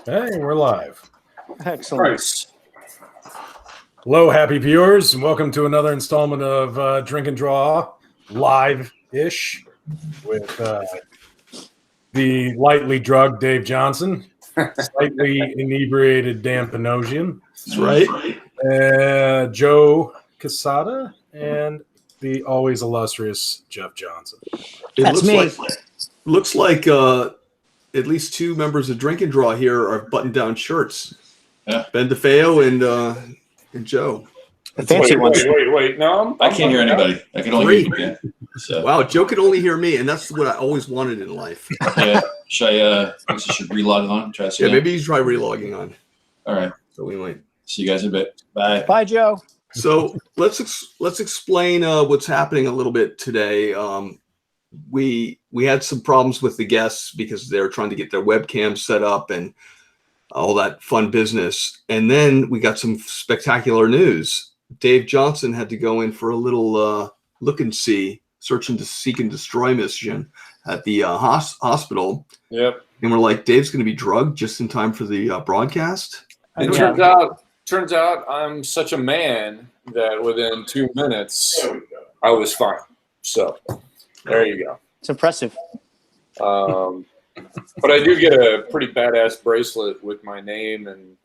Hey, we're live. Excellent. Nice. Hello, happy viewers, and welcome to another installment of Drink and Draw live-ish with the lightly drugged Dave Johnson, slightly inebriated Dan Panosian. That's right. Joe Casada, and the always illustrious Jeff Johnson. That's me. Looks like at least two members of Drink and Draw here are button-down shirts. Yeah. Ben DeFeo and Joe. The fancy ones. Wait. No, I can't hear anybody. I can only hear you. Yeah. So, Wow, Joe can only hear me, and that's what I always wanted in life. yeah. Should I should relog on? Try to see Yeah, that? maybe you try relogging on. All right. So we might. See you guys in a bit. Bye. Bye, Joe. So let's explain what's happening a little bit today. We had some problems with the guests because they're trying to get their webcam set up and all that fun business. And then we got some spectacular news. Dave Johnson had to go in for a little look and see, search and seek and destroy mission at the hospital. Yep. And we're like, Dave's going to be drugged just in time for the broadcast. It turns out I'm such a man that within 2 minutes I was fine. So there you go. It's impressive. But I do get a pretty badass bracelet with my name and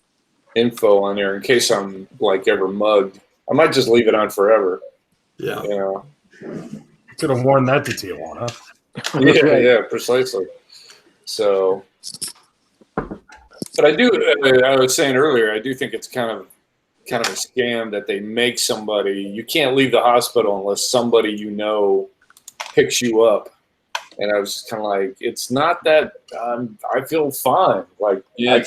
info on there in case I'm like ever mugged. I might just leave it on forever. Yeah. You know? Could have worn that to Tijuana. Yeah, precisely. So, but I do. I was saying earlier, I do think it's kind of a scam that they make somebody. You can't leave the hospital unless somebody you know picks you up. And I was just kind of like, it's not that. I feel fine. Like, Yeah.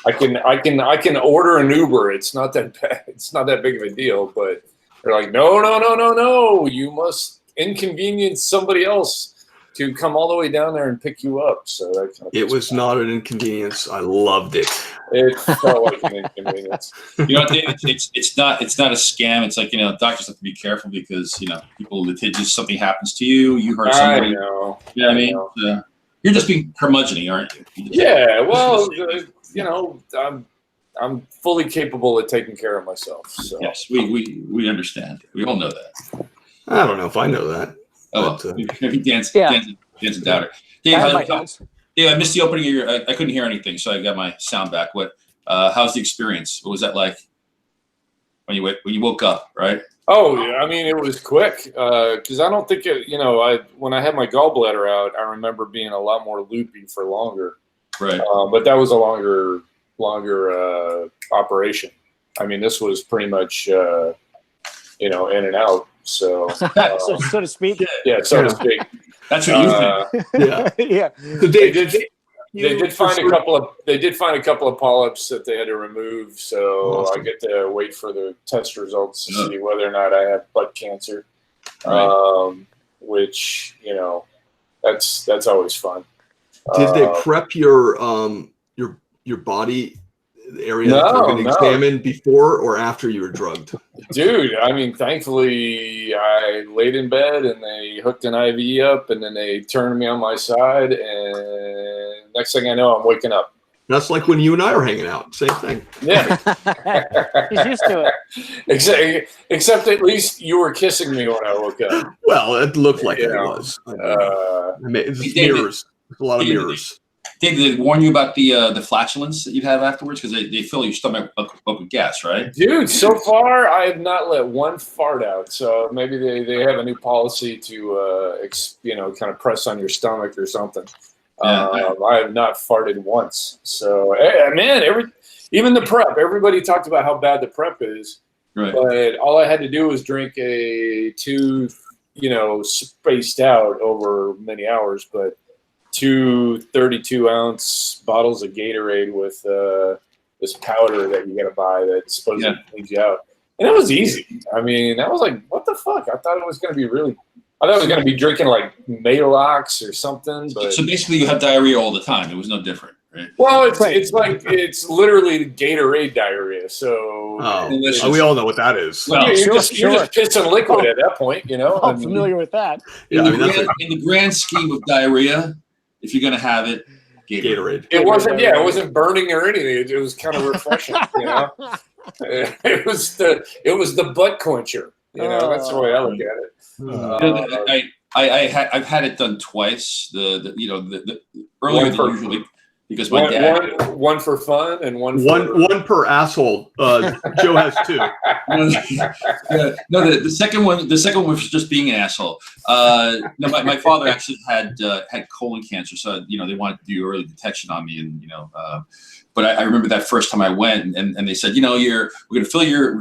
I can order an Uber. It's not that bad. It's not that big of a deal. But they're like, no. You must inconvenience somebody else to come all the way down there and pick you up. So that kind of It was not an inconvenience. I loved it. It felt like an inconvenience. You know, it's not a scam. It's like, doctors have to be careful because, people, if just something happens to you, you hurt I somebody. know. You know what I mean? You're just being curmudgeon-y, aren't you? Yeah. Well, I'm fully capable of taking care of myself. So. Yes, we understand. We all know that. I don't know if I know that. Oh, But, maybe Dan's Yeah. a doubter. Dave, I missed the opening of your. I couldn't hear anything, so I got my sound back. How's the experience? What was that like when you woke up? Right. Oh, yeah. I mean, it was quick because I don't think it. When I had my gallbladder out, I remember being a lot more loopy for longer. Right. But that was a longer operation. I mean, this was pretty much in and out. So, so to speak. yeah, so to speak. That's what you think. Yeah. Yeah. So Dave, They did find a couple of polyps that they had to remove. So Awesome. I get to wait for the test results to see whether or not I have butt cancer. Right. Which that's always fun. Did they prep your body area that you're going to examine before or after you were drugged? Dude, I mean, thankfully, I laid in bed and they hooked an IV up and then they turned me on my side. And next thing I know, I'm waking up. That's like when you and I were hanging out. Same thing. Yeah. He's used to it. Except at least you were kissing me when I woke up. Well, it looked like it Yeah. was. I mean, it's Hey, David. mirrors. There's a lot of David, mirrors. Dave, did they warn you about the flatulence that you'd have afterwards? Because they fill your stomach up with gas, right? Dude, so far I have not let one fart out. So maybe they have a new policy to kind of press on your stomach or something. Yeah. I have not farted once. So man, even the prep. Everybody talked about how bad the prep is, Right. but all I had to do was drink two spaced out over many hours, but 2 32-ounce bottles of Gatorade with this powder that you got to buy that supposedly cleans you out. And it was easy. I mean, I was like, what the fuck? I thought it was going to be drinking like Maalox or something. But So basically, you have diarrhea all the time. It was no different, right? well, it's literally Gatorade diarrhea. So we all know what that is. Well, you're just pissing liquid at that point, I'm familiar with that. Yeah, in the grand scheme of diarrhea, if you're going to have it, Gatorade. It wasn't burning or anything. It was kind of refreshing, you know. It was the butt quencher, you know. That's the way I look at it. I've had it done twice. The earlier than usually, because my dad one for fun and one per asshole. Joe has 2. No, the second one was just being an asshole. No, my father actually had colon cancer, so they wanted to do early detection on me, and but I remember that first time I went, and they said, we're gonna fill your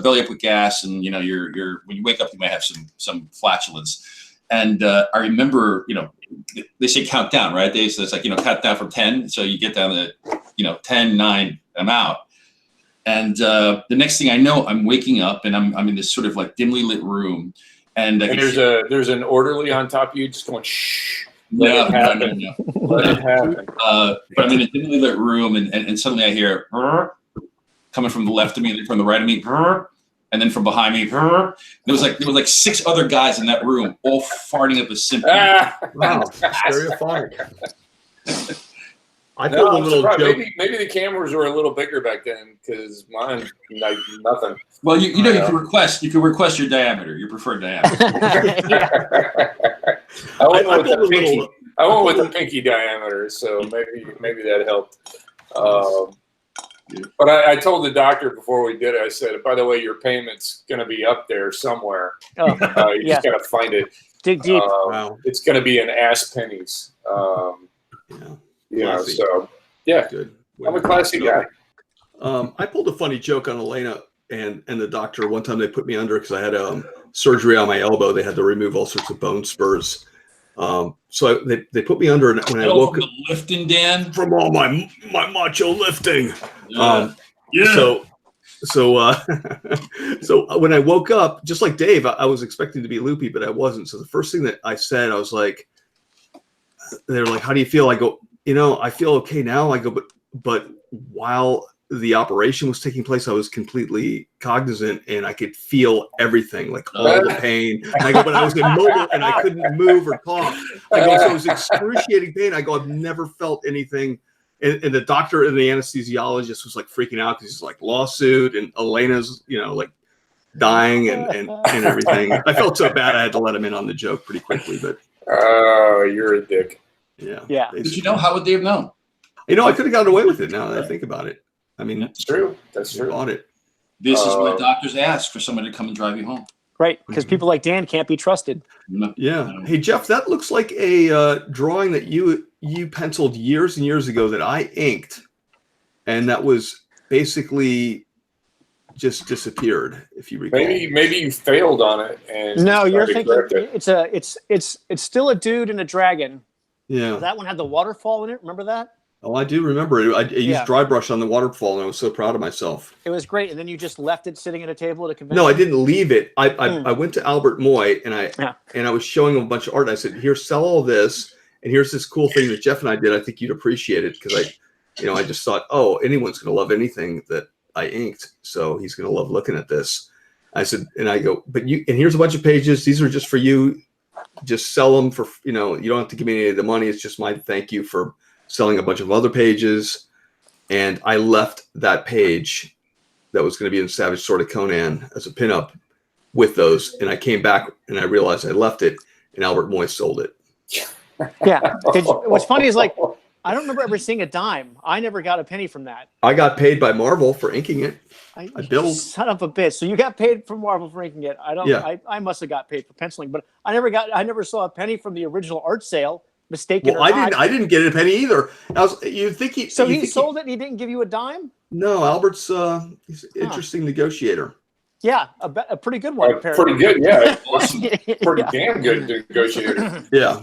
belly up with gas, and you're when you wake up you might have some flatulence, and I remember they say count down, right? So it's like count down from 10, so you get down to 10, 9, I'm out. And the next thing I know, I'm waking up and I'm in this sort of like dimly lit room, and there's an orderly on top of you just going shh. No. Let it happen. But I'm in a dimly lit room, and suddenly I hear coming from the left of me, and then from the right of me, and then from behind me. There was like 6 other guys in that room, all farting up a symphony. Wow, stereophonic. I pulled a little joke. Maybe the cameras were a little bigger back then, because mine like nothing. Well, you can request your diameter, your preferred diameter. I went with the pinky diameter, so maybe that helped. But I told the doctor before we did it, I said, by the way, your payment's going to be up there somewhere. You just got to find it. Dig deep. Wow. It's going to be in ass pennies. So yeah, good. I'm a classy guy. I pulled a funny joke on Elena and the doctor. One time they put me under because I had surgery on my elbow. They had to remove all sorts of bone spurs. So they put me under, and when I woke up, lifting, Dan, from all my macho lifting. Yeah. So when I woke up, just like Dave, I was expecting to be loopy, but I wasn't. So the first thing that I said, I was like, they were like, "How do you feel?" I go, I feel okay now. I go, but while the operation was taking place, I was completely cognizant and I could feel everything, like all the pain. And I go, but I was immobile and I couldn't move or talk. I go, so it was excruciating pain. I go, I've never felt anything. And the doctor and the anesthesiologist was like freaking out because he's like lawsuit, and Elena's, like dying and everything. I felt so bad I had to let him in on the joke pretty quickly, but you're a dick. Yeah. Did you know? How would they have known? I could have gotten away with it now that I think about it. I mean, that's true. That's true. On it. This is why doctors ask for somebody to come and drive you home. Right, because people like Dan can't be trusted. Yeah. Hey, Jeff, that looks like a drawing that you penciled years and years ago that I inked, and that was basically just disappeared. If you recall, maybe you failed on it. And no, you're thinking it's still a dude and a dragon. Yeah. That one had the waterfall in it. Remember that? Oh, I do remember it. I used dry brush on the waterfall, and I was so proud of myself. It was great. And then you just left it sitting at a table at a convention? No, I didn't leave it. I went to Albert Moy, and I was showing him a bunch of art. And I said, "Here, sell all this, and here's this cool thing that Jeff and I did. I think you'd appreciate it," because I just thought, oh, anyone's going to love anything that I inked, so he's going to love looking at this. I said, and I go, and here's a bunch of pages. These are just for you. Just sell them for, you don't have to give me any of the money. It's just my thank you for selling a bunch of other pages. And I left that page that was going to be in Savage Sword of Conan as a pinup with those. And I came back and I realized I left it, and Albert Moy sold it. Yeah. What's funny is I don't remember ever seeing a dime. I never got a penny from that. I got paid by Marvel for inking it. I billed. Son of a bitch. So you got paid from Marvel for inking it. I must have got paid for penciling, but I never saw a penny from the original art sale. Mistaken or not. I didn't get a penny either. You'd think he sold it and he didn't give you a dime? No, Albert's he's an interesting negotiator. Yeah, a pretty good one. Pretty good, yeah. Pretty damn good negotiator. Yeah.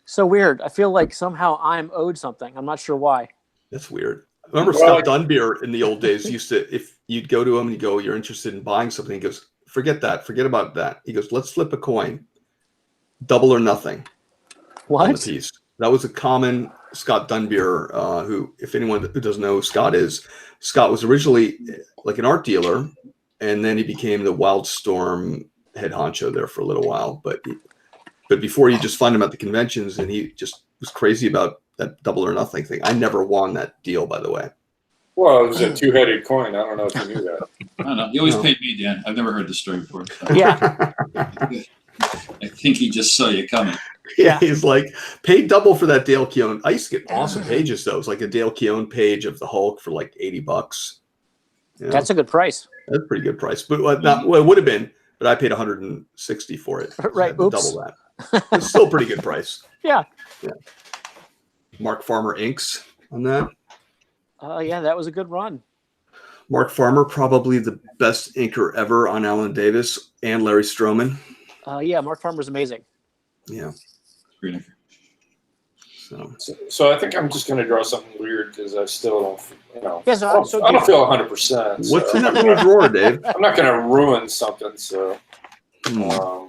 So weird. I feel like somehow I'm owed something. I'm not sure why. That's weird. I remember Scott Dunbier in the old days used to, if you'd go to him and you go, "You're interested in buying something," he goes, "Forget that. Forget about that." He goes, "Let's flip a coin. Double or nothing." What? On the piece. That was a common Scott Dunbier, who, if anyone who doesn't know who Scott is, Scott was originally like an art dealer, and then he became the Wildstorm head honcho there for a little while. But But before, you just find him at the conventions, and he just was crazy about that double or nothing thing. I never won that deal, by the way. Well, it was a two-headed coin. I don't know if you knew that. I don't know. He always paid me, Dan. I've never heard this story before. So. Yeah. I think he just saw you coming. Yeah, he's like, paid double for that Dale Keown. I used to get awesome pages, though. It was like a Dale Keown page of the Hulk for like $80. You know? That's a good price. That's a pretty good price. But it would have been, but I paid $160 for it. Right. Oops. Double that. It's still a pretty good price. Yeah. Mark Farmer inks on that. Yeah, that was a good run. Mark Farmer, probably the best inker ever on Alan Davis and Larry Stroman. Yeah, Mark Farmer's amazing. Yeah. Great. So I think I'm just going to draw something weird because I still don't, you know. Yeah, so I don't feel 100%. What's in that little drawer, Dave? I'm not going to ruin something. So, Are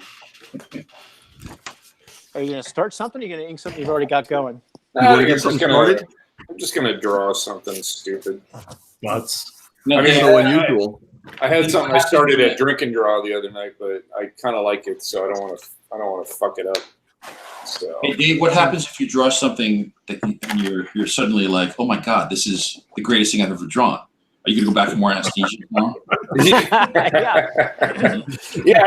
you going to start something? Or are you going to ink something you've already got going? You want to get something started? I'm just going to draw something stupid. That's No, I mean, So unusual. I had something I started at Drink and Draw the other night, but I kind of like it, so I don't want to fuck it up. So Hey, Dave, what happens if you draw something that you're suddenly like, oh my God, this is the greatest thing I've ever drawn? Are you going to go back for more anesthesia tomorrow? Yeah.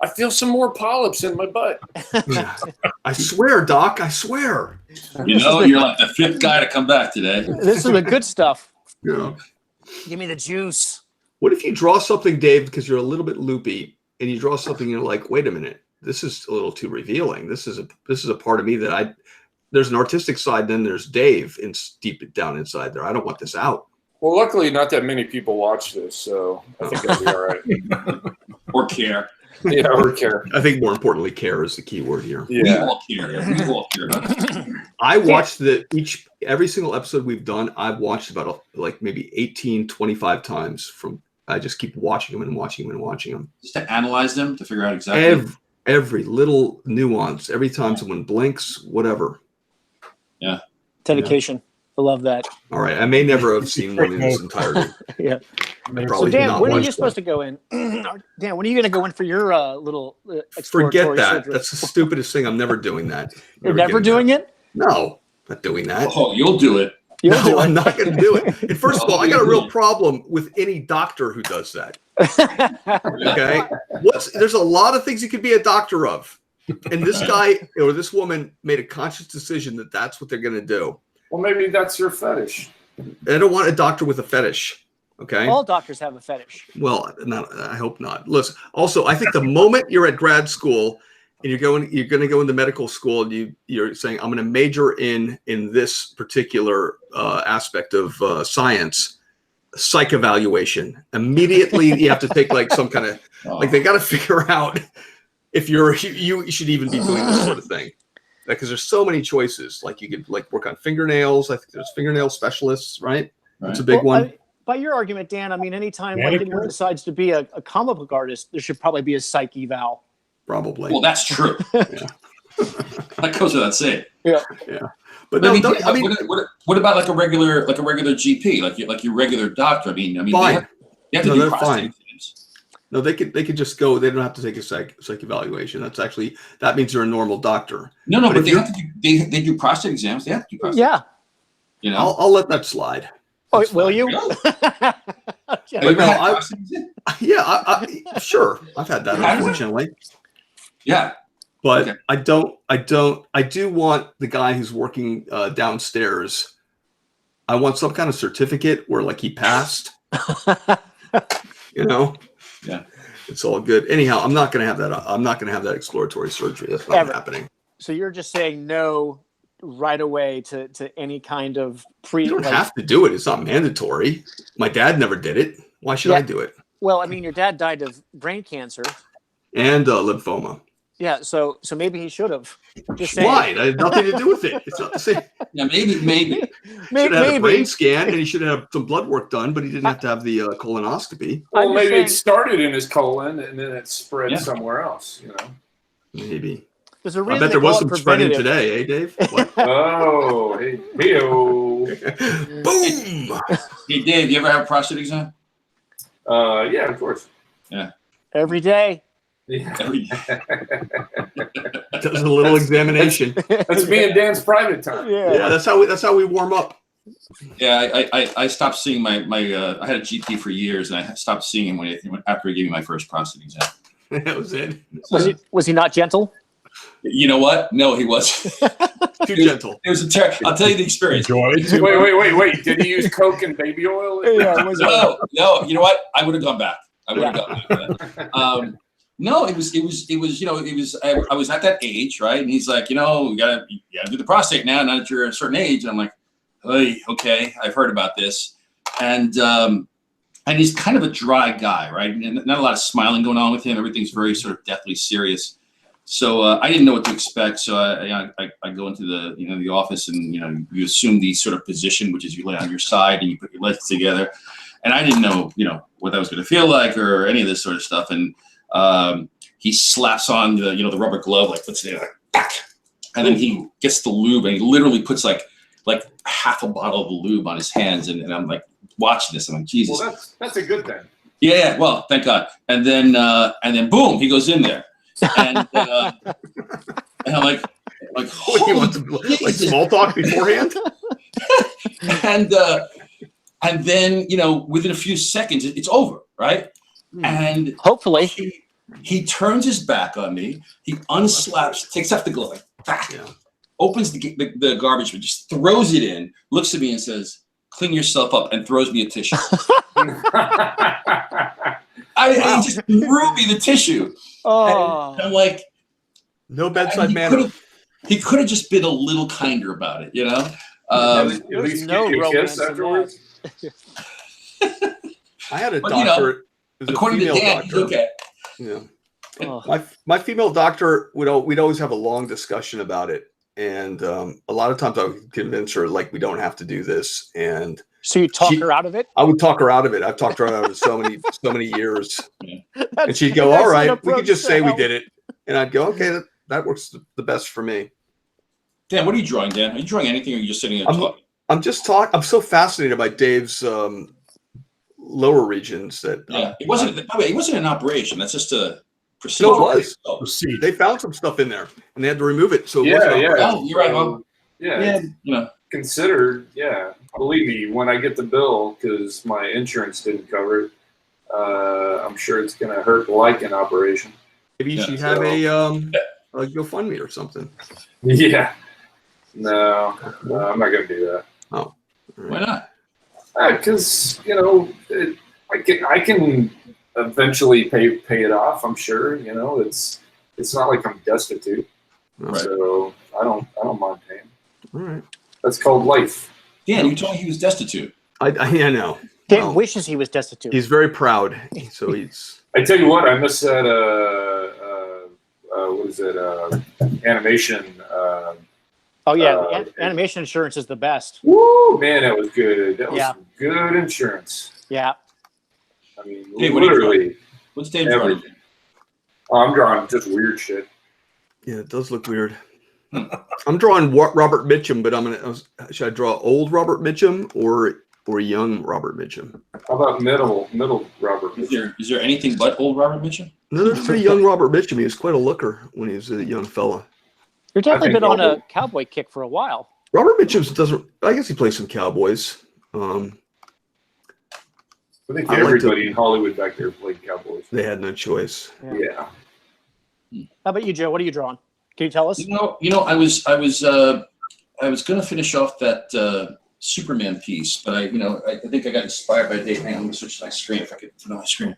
I feel some more polyps in my butt. I swear, Doc. I swear. You know, you're like the fifth guy to come back today. This is the good stuff. Yeah. Give me the juice. What if you draw something, Dave, because you're a little bit loopy, and you draw something and you're like, wait a minute, this is a little too revealing. This is a part of me that there's an artistic side, then there's Dave deep down inside there. I don't want this out. Well, luckily, not that many people watch this, so I think it'll be all right. Or care. Yeah, or care. I think more importantly, care is the key word here. We Yeah. all care. We all care about it. I watched every single episode we've done. I've watched about like maybe 18, 25 times I just keep watching them and watching them and watching them. Just to analyze them, to figure out exactly. Every little nuance, every time someone blinks, whatever. Yeah. Dedication. I love that. All right. I may never have seen one in its entirety. Yeah. Probably So Dan, not when are once, you supposed to go in? Dan, when are you going to go in for your little Forget exploratory that. surgery? That's the stupidest thing. I'm never doing that. You're never doing it? No, not doing that. Oh, you'll do it. You'll do No, I'm it. not going to do it. And first of all, I got a real problem with any doctor who does that. Okay, there's a lot of things you could be a doctor of, and this guy or this woman made a conscious decision that that's what they're going to do. Well, maybe that's your fetish. I don't want a doctor with a fetish. Okay. All doctors have a fetish. Well, I hope not. Listen. Also, I think the moment you're at grad school and you're going to go into medical school, and you're saying I'm going to major in this particular aspect of science, psych evaluation. Immediately, you have to take like some kind of like they got to figure out if you should even be doing this sort of thing. Because there's so many choices. Like you could like work on fingernails. I think there's fingernail specialists, right? That's a big one. By your argument, Dan, I mean, anytime like anyone decides to be a comic book artist, there should probably be a psych eval. Probably. Well, that's true. Yeah. That goes without saying. Yeah. Yeah. But no, I mean, what about like a regular GP, like your regular doctor? I mean, fine. they have to do prostate exams. No, they could just go. They don't have to take a psych evaluation. That means you're a normal doctor. No, but they have to do they do prostate exams. They have to do prostate. Yeah. You know, I'll let that slide. Oh, will you? Have you But ever no, had prostate exam? Yeah, sure. I've had that, unfortunately. Yeah. But Okay. I do want the guy who's working downstairs. I want some kind of certificate where like he passed. You know? Yeah. It's all good. Anyhow, I'm not gonna have that. I'm not gonna have that exploratory surgery. That's not happening. So you're just saying no right away to any kind of You don't have to do it. It's not mandatory. My dad never did it. Why should I do it? Well, I mean, your dad died of brain cancer. And lymphoma. Yeah, so maybe he should have. Just saying. Why? That had nothing to do with it. It's not the same. Yeah, maybe. Should have had a brain scan, and he should have some blood work done, but he didn't have to have the colonoscopy. Well, I'm maybe saying- it started in his colon and then it spread somewhere else. You know. Maybe. There's a I reason bet they there was call some it spreading preventative. today, Dave? What? Oh, hey-o. Boom! Hey, Dave, you ever have a prostate exam? Yeah, of course. Every day. Yeah. Does a little examination. That's me and Dan's private time. Yeah, that's how we warm up. Yeah, I stopped seeing my I had a GP for years, and I stopped seeing him after he gave me my first prostate exam. That was it. Was he not gentle? You know what? No, he wasn't. Too gentle. It was I'll tell you the experience. Enjoy. Wait. Did he use Coke and baby oil? Yeah, No. You know what? I would have gone back. I would have gone back. No, it was. I was at that age, right? And he's like, you gotta do the prostate now that you're a certain age. And I'm like, hey, okay, I've heard about this. And he's kind of a dry guy, right? And not a lot of smiling going on with him. Everything's very sort of deathly serious. So I didn't know what to expect. So I go into the office, and you assume the sort of position, which is you lay on your side and you put your legs together. And I didn't know what that was going to feel like or any of this sort of stuff. And he slaps on the rubber glove, like puts it in, like, and then he gets the lube, and he literally puts like half a bottle of the lube on his hands, and I'm like watching this. I'm like, Jesus. Well, that's a good thing. Yeah. Well, thank God. And then boom, he goes in there, and I'm like, What, you want to, like small talk beforehand? and then within a few seconds, it's over, right? And hopefully he turns his back on me. He unslaps, takes off the glove, opens the garbage bin, just throws it in, looks at me and says, "Clean yourself up," and throws me a tissue. He just threw me the tissue. Oh. And I'm like, no bedside manner. He could have just been a little kinder about it, At least no give you a romance kiss in afterwards. I had a But, doctor. It was a according to female Dan, he's doctor. okay. Yeah. Oh. My female doctor we'd always have a long discussion about it, and a lot of times I would convince her like we don't have to do this, and So you talk her out of it? I would talk her out of it. I've talked her out of it so many years, and That's- she'd go, that's "All an right, we approach could just to say we help. did it," and I'd go, "Okay, that works the best for me." Dan, what are you drawing, Dan? Are you drawing anything, or are you just sitting there talking? I'm just talking. I'm so fascinated by Dave's lower regions that It wasn't. By the way, it wasn't an operation. That's just a procedure. No, it was. Oh, Proceed. They found some stuff in there, and they had to remove it. So it Yeah, wasn't yeah. operated. Oh, you're right. Well, Yeah, considered. Yeah, believe me, when I get the bill, because my insurance didn't cover it, I'm sure it's going to hurt like an operation. Maybe you Yeah, should have a GoFundMe or something. Yeah. No, I'm not going to do that. Oh, why not? Because I can eventually pay it off. I'm sure. It's not like I'm destitute, Right. so I don't mind paying. All right. That's called life. Dan, you told me he was destitute. I know. Dan Well, wishes he was destitute. he's very proud, so he's. I tell you what, I miss that. What is it? Animation. Oh yeah, animation insurance is the best. Woo, man, that was good. That was Yeah. some good insurance. Yeah. I mean, Hey, what are you literally. What's Dan drawing? Everything. I'm drawing just weird shit. Yeah, it does look weird. I'm drawing Robert Mitchum, but should I draw old Robert Mitchum or young Robert Mitchum? How about middle Robert? Is there anything but old Robert Mitchum? No, there's pretty young Robert Mitchum. He was quite a looker when he was a young fella. You're definitely think been on a I'll- cowboy kick for a while. Robert Mitchum doesn't. I guess he plays some Cowboys. I think I like everybody in Hollywood back there played Cowboys. They had no choice. Yeah. How about you, Joe? What are you drawing? Can you tell us? I was going to finish off that Superman piece, but I think I got inspired by Dave. Hang on, let me switch to my screen if I could put it on my screen.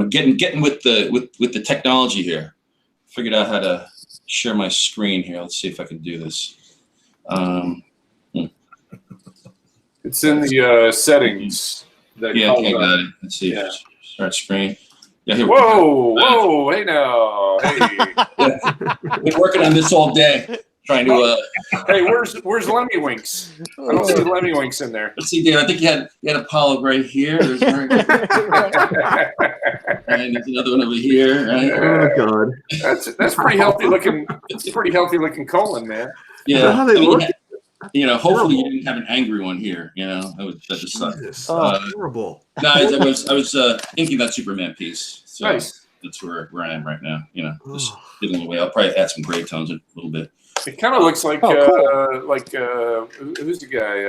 I'm getting with the technology here. Figured out how to share my screen here. Let's see if I can do this. It's in the settings. That Yeah, calls okay, up. got it. Let's see. Yeah. Start screen. Yeah, here we go. Whoa, hey now. Hey. Been working on this all day, trying to. Hey, where's Lemmy Winks? I don't see Lemmy Winks in there. Let's see, Dan. I think you had Apollo right here. There's and there's another one over here. Right? Oh God! That's pretty healthy looking. It's a pretty healthy looking colon, man. Is that how they look? hopefully you didn't have an angry one here. That just sucked. Jesus, Oh. horrible. No, I was inking that Superman piece. So Nice. that's where I am right now. Just Oh. getting away. I'll probably add some gray tones a little bit. It kind of looks like who's the guy?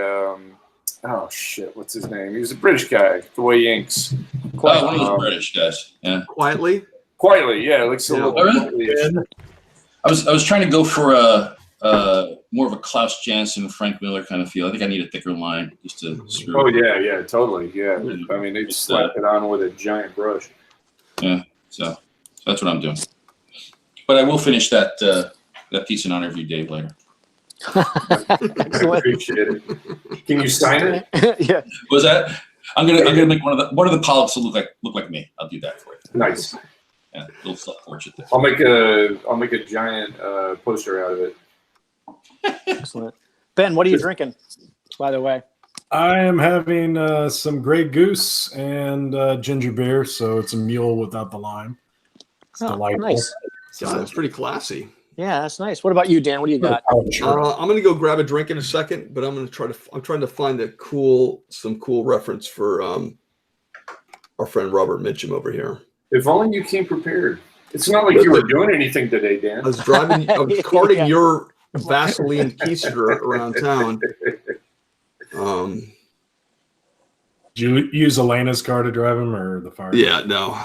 Oh shit, what's his name? He's a British guy. The way he inks. One of those British guys. Yeah. Quietly. Quietly, yeah, it looks a Yeah. little. Oh, really? I was trying to go for more of a Klaus Janson, Frank Miller kind of feel. I think I need a thicker line just to screw. Oh it. yeah, totally, yeah. I mean, they slapped it on with a giant brush. Yeah. So that's what I'm doing. But I will finish that piece in honor of you, Dave, later. I appreciate it. Can you sign it? Yeah. Was that? I'm gonna make one of the polyps look like me. I'll do that for you. Nice. Yeah, little self-portrait there. I'll make a giant poster out of it. Excellent. Ben, what are you drinking, by the way? I am having some Grey Goose and ginger beer, so it's a mule without the lime. It's delightful. Nice. God, that's pretty classy. Yeah, that's nice. What about you, Dan? What do you got? I'm gonna go grab a drink in a second, but I'm trying to find some cool reference for our friend Robert Mitchum over here. If only you came prepared. It's not like you were doing anything today, Dan. I was carting Yeah. your Vaseline keister around town. Did you use Elena's car to drive him or the fire? Yeah, no.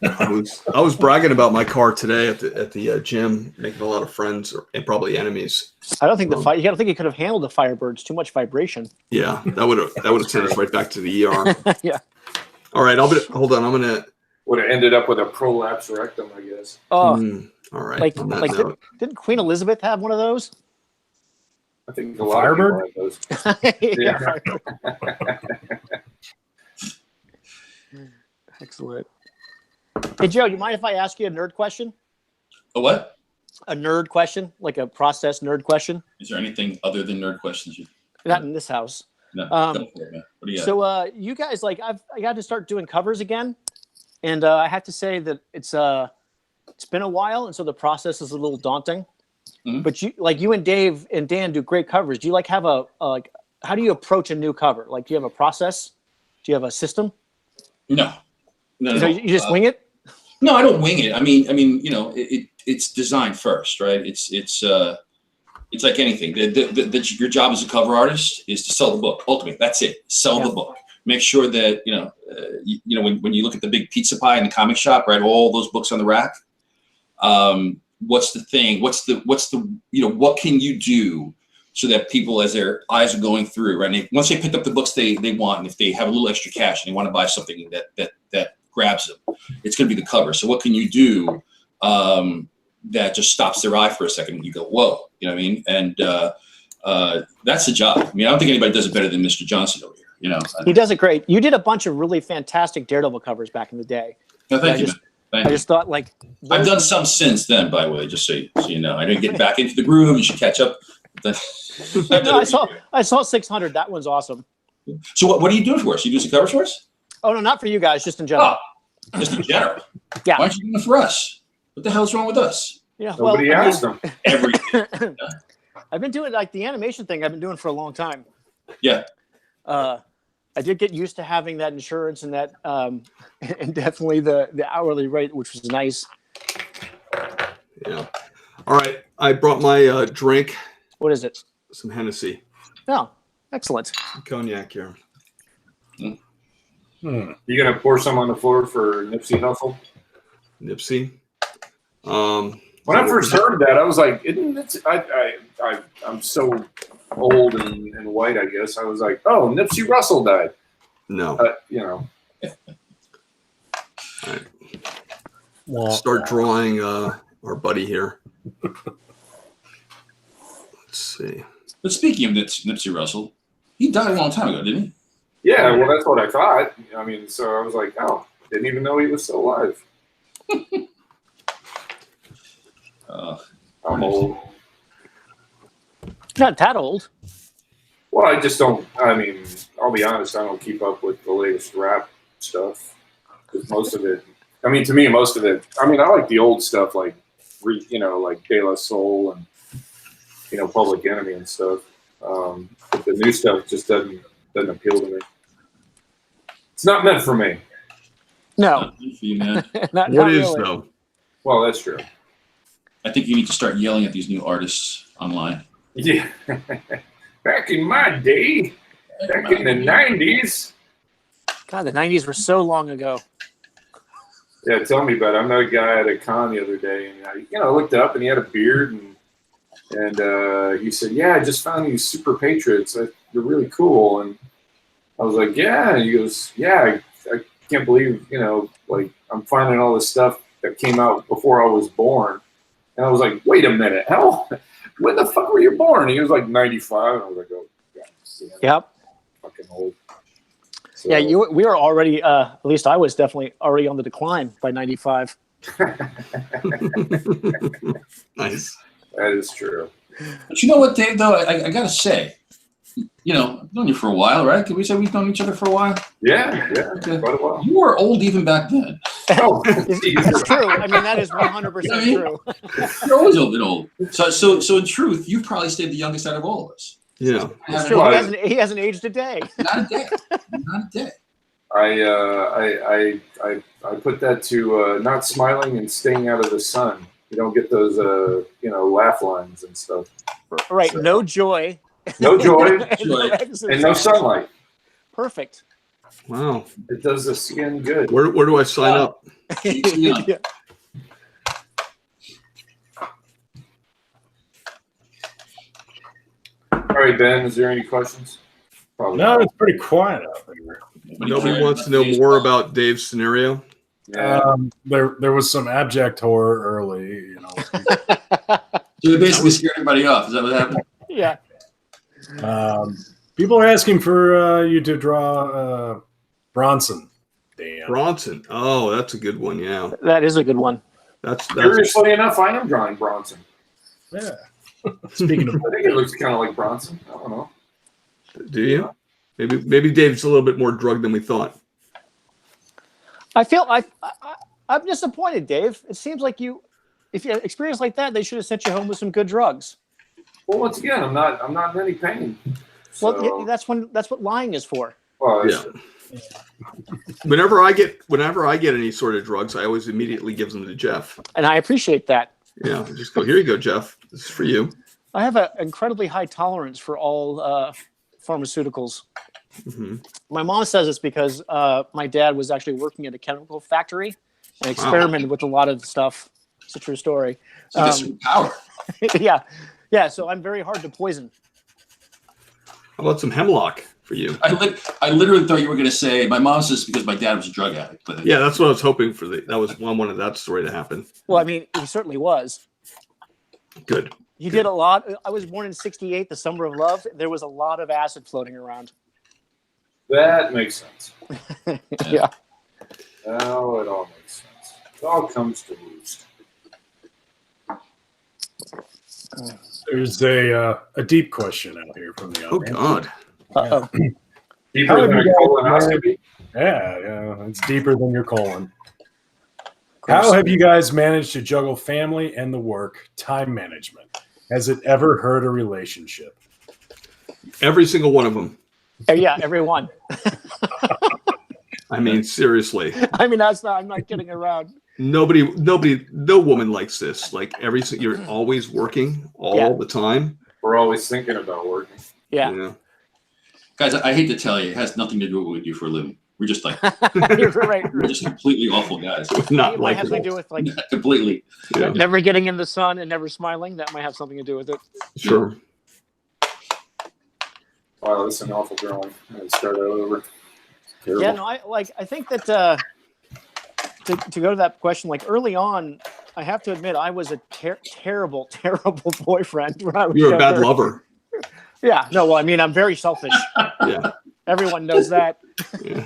I was bragging about my car today at the gym, making a lot of friends and probably enemies. I don't think you don't think you could have handled the Firebirds. Too much vibration. Yeah, that would have sent us right back to the ER. Yeah. All right, hold on. I'm gonna. Would have ended up with a prolapse rectum, I guess. Oh, All right. like on that note. didn't Queen Elizabeth have one of those? I think a lot of people have those. Yeah. Excellent. Hey, Joe, you mind if I ask you a nerd question? A what? A nerd question, like a process nerd question? Is there anything other than nerd questions? Not in this house. No. Go for it, man. What do you got? So, you guys, I got to start doing covers again, and I have to say that it's been a while, and so the process is a little daunting. Mhm. But you and Dave and Dan do great covers. Do you have how do you approach a new cover? Do you have a process? Do you have a system? No. So you just wing it? No, I don't wing it. I mean, it's designed first, right? It's like anything. Your job as a cover artist is to sell the book. Ultimately, that's it. Sell the book. Make sure that when you look at the big pizza pie in the comic shop, right? All those books on the rack. What's the thing? What's the what can you do so that people, as their eyes are going through, right? And once they pick up the books they want, and if they have a little extra cash and they want to buy something that grabs them, it's going to be the cover. So what can you do that just stops their eye for a second and you go, whoa, you know what I mean? And that's the job. I mean, I don't think anybody does it better than Mr. Johnson over here. He does it great. You did a bunch of really fantastic Daredevil covers back in the day. No, thank you, man. I just thought I've done some since then, by the way, just so you know. I didn't get back into the groove. You should catch up. No, I saw 600. That one's awesome. So what are you doing for us? You do some covers for us? Oh no, not for you guys, just in general. Oh, just in general. Yeah. Why aren't you doing it for us? What the hell's wrong with us? Yeah. Nobody asked them. Everything. I've been doing the animation thing. I've been doing for a long time. Yeah. I did get used to having that insurance and that, and definitely the hourly rate, which was nice. Yeah. All right. I brought my drink. What is it? Some Hennessy. Oh, excellent. Some cognac here. You gonna pour some on the floor for Nipsey Hussle? Nipsey. When I first heard that, I was like, "Isn't it?" I'm so old and white, I guess. I was like, "Oh, Nipsey Russell died." No. All right. Start drawing our buddy here. Let's see. But speaking of Nipsey Russell, he died a long time ago, didn't he? Yeah, well, that's what I thought. I mean, so I was like, "Oh, didn't even know he was still alive." I'm old. Not that old. Well, I just don't. I mean, I'll be honest. I don't keep up with the latest rap stuff because most of it. I mean, to me, most of it. I mean, I like the old stuff, like De La Soul and Public Enemy and stuff. But the new stuff just doesn't appeal to me. It's not meant for me. No, Not good for you, man. not What is really. though? Well, that's true. I think you need to start yelling at these new artists online. Yeah. Back in my day, back in the 90s. God, the '90s were so long ago. Yeah, tell me about it. I met a guy at a con the other day, and I looked up, and he had a beard, and he said, "Yeah, I just found these Super Patriots. They're really cool." And I was like, "Yeah." And he goes, "Yeah, I can't believe like I'm finding all this stuff that came out before I was born." And I was like, "Wait a minute, hell, when the fuck were you born?" And he was like 95, and I was like, "Oh, God, Yep. fucking old." So, Yeah, we were already. At least I was definitely already on the decline by '95. Nice. that is true. But you know what, Dave? Though I gotta say, I've known you for a while, right? Can we say we've known each other for a while? Yeah, Okay. quite a while. You were old even back then. Oh, It's Jesus. true. I mean, that is 100% true. You're always a bit old. So in truth, you've probably stayed the youngest out of all of us. Yeah. It's true. He hasn't aged a day. Not a day. Not a day. I put that to not smiling and staying out of the sun. You don't get those laugh lines and stuff. Right. No joy. No joy Joy. and no sunlight. Perfect. Wow. It does the skin good. Where do I sign up? Keeps me young. Yeah. All right, Ben. Is there any questions? Probably No, not. it's pretty quiet out there. Nobody wants to know more about Dave's scenario. Yeah. There was some abject horror early. So we basically scared everybody off. Is that what happened? Yeah. People are asking for you to draw Bronson. Damn. Bronson. Oh, that's a good one. Yeah. That is a good one. That's Curiously enough, I am drawing Bronson. Yeah. Speaking of, I think it looks kind of like Bronson. I don't know. do you? Maybe Dave's a little bit more drugged than we thought. I feel I'm disappointed, Dave. It seems like if you had experience like that, they should have sent you home with some good drugs. Well, once again, I'm not in any pain. So, Well, that's what lying is for. well, Yeah. Whenever I get any sort of drugs, I always immediately give them to Jeff. And I appreciate that. Yeah, just go, here you go, Jeff. This is for you. I have an incredibly high tolerance for all pharmaceuticals. Hmm. My mom says it's because my dad was actually working at a chemical factory and experimented with a lot of stuff. It's a true story. So that's some power. Yeah. So I'm very hard to poison. How about some hemlock for you? I literally thought you were going to say, my mom says because my dad was a drug addict. But Yeah, that's what I was hoping for. That was I wanted that story to happen. Well, I mean, he certainly was. Good. He did a lot. I was born in '68, the summer of love. There was a lot of acid floating around. that makes sense. Yeah. Now it all makes sense. It all comes to roost. there's a deep question out here from the Oh audience. God. Uh-oh. Deeper How than have a you guys colonoscopy. Yeah, it's deeper than your colon. How have you guys managed to juggle family and the work, time management? Has it ever hurt a relationship? Every single one of them. Yeah, everyone. I mean, seriously. I mean, I'm not kidding around. Nobody, no woman likes this. Like you're always working all the time. We're always thinking about working. Yeah. You know? guys, I hate to tell you, it has nothing to do with what we do for a living. We're just like, You're right. we're just completely awful guys. Not It might have like something to do with like Completely. yeah, never getting in the sun and never smiling. That might have something to do with it. sure. Wow, this is an awful drawing. I'm gonna start that over. Terrible. Yeah, no, I think that to go to that question, like early on, I have to admit I was a terrible boyfriend when I was You're a bad younger. lover. Yeah, no, well, I mean, I'm very selfish. Yeah. Everyone knows that. Yeah.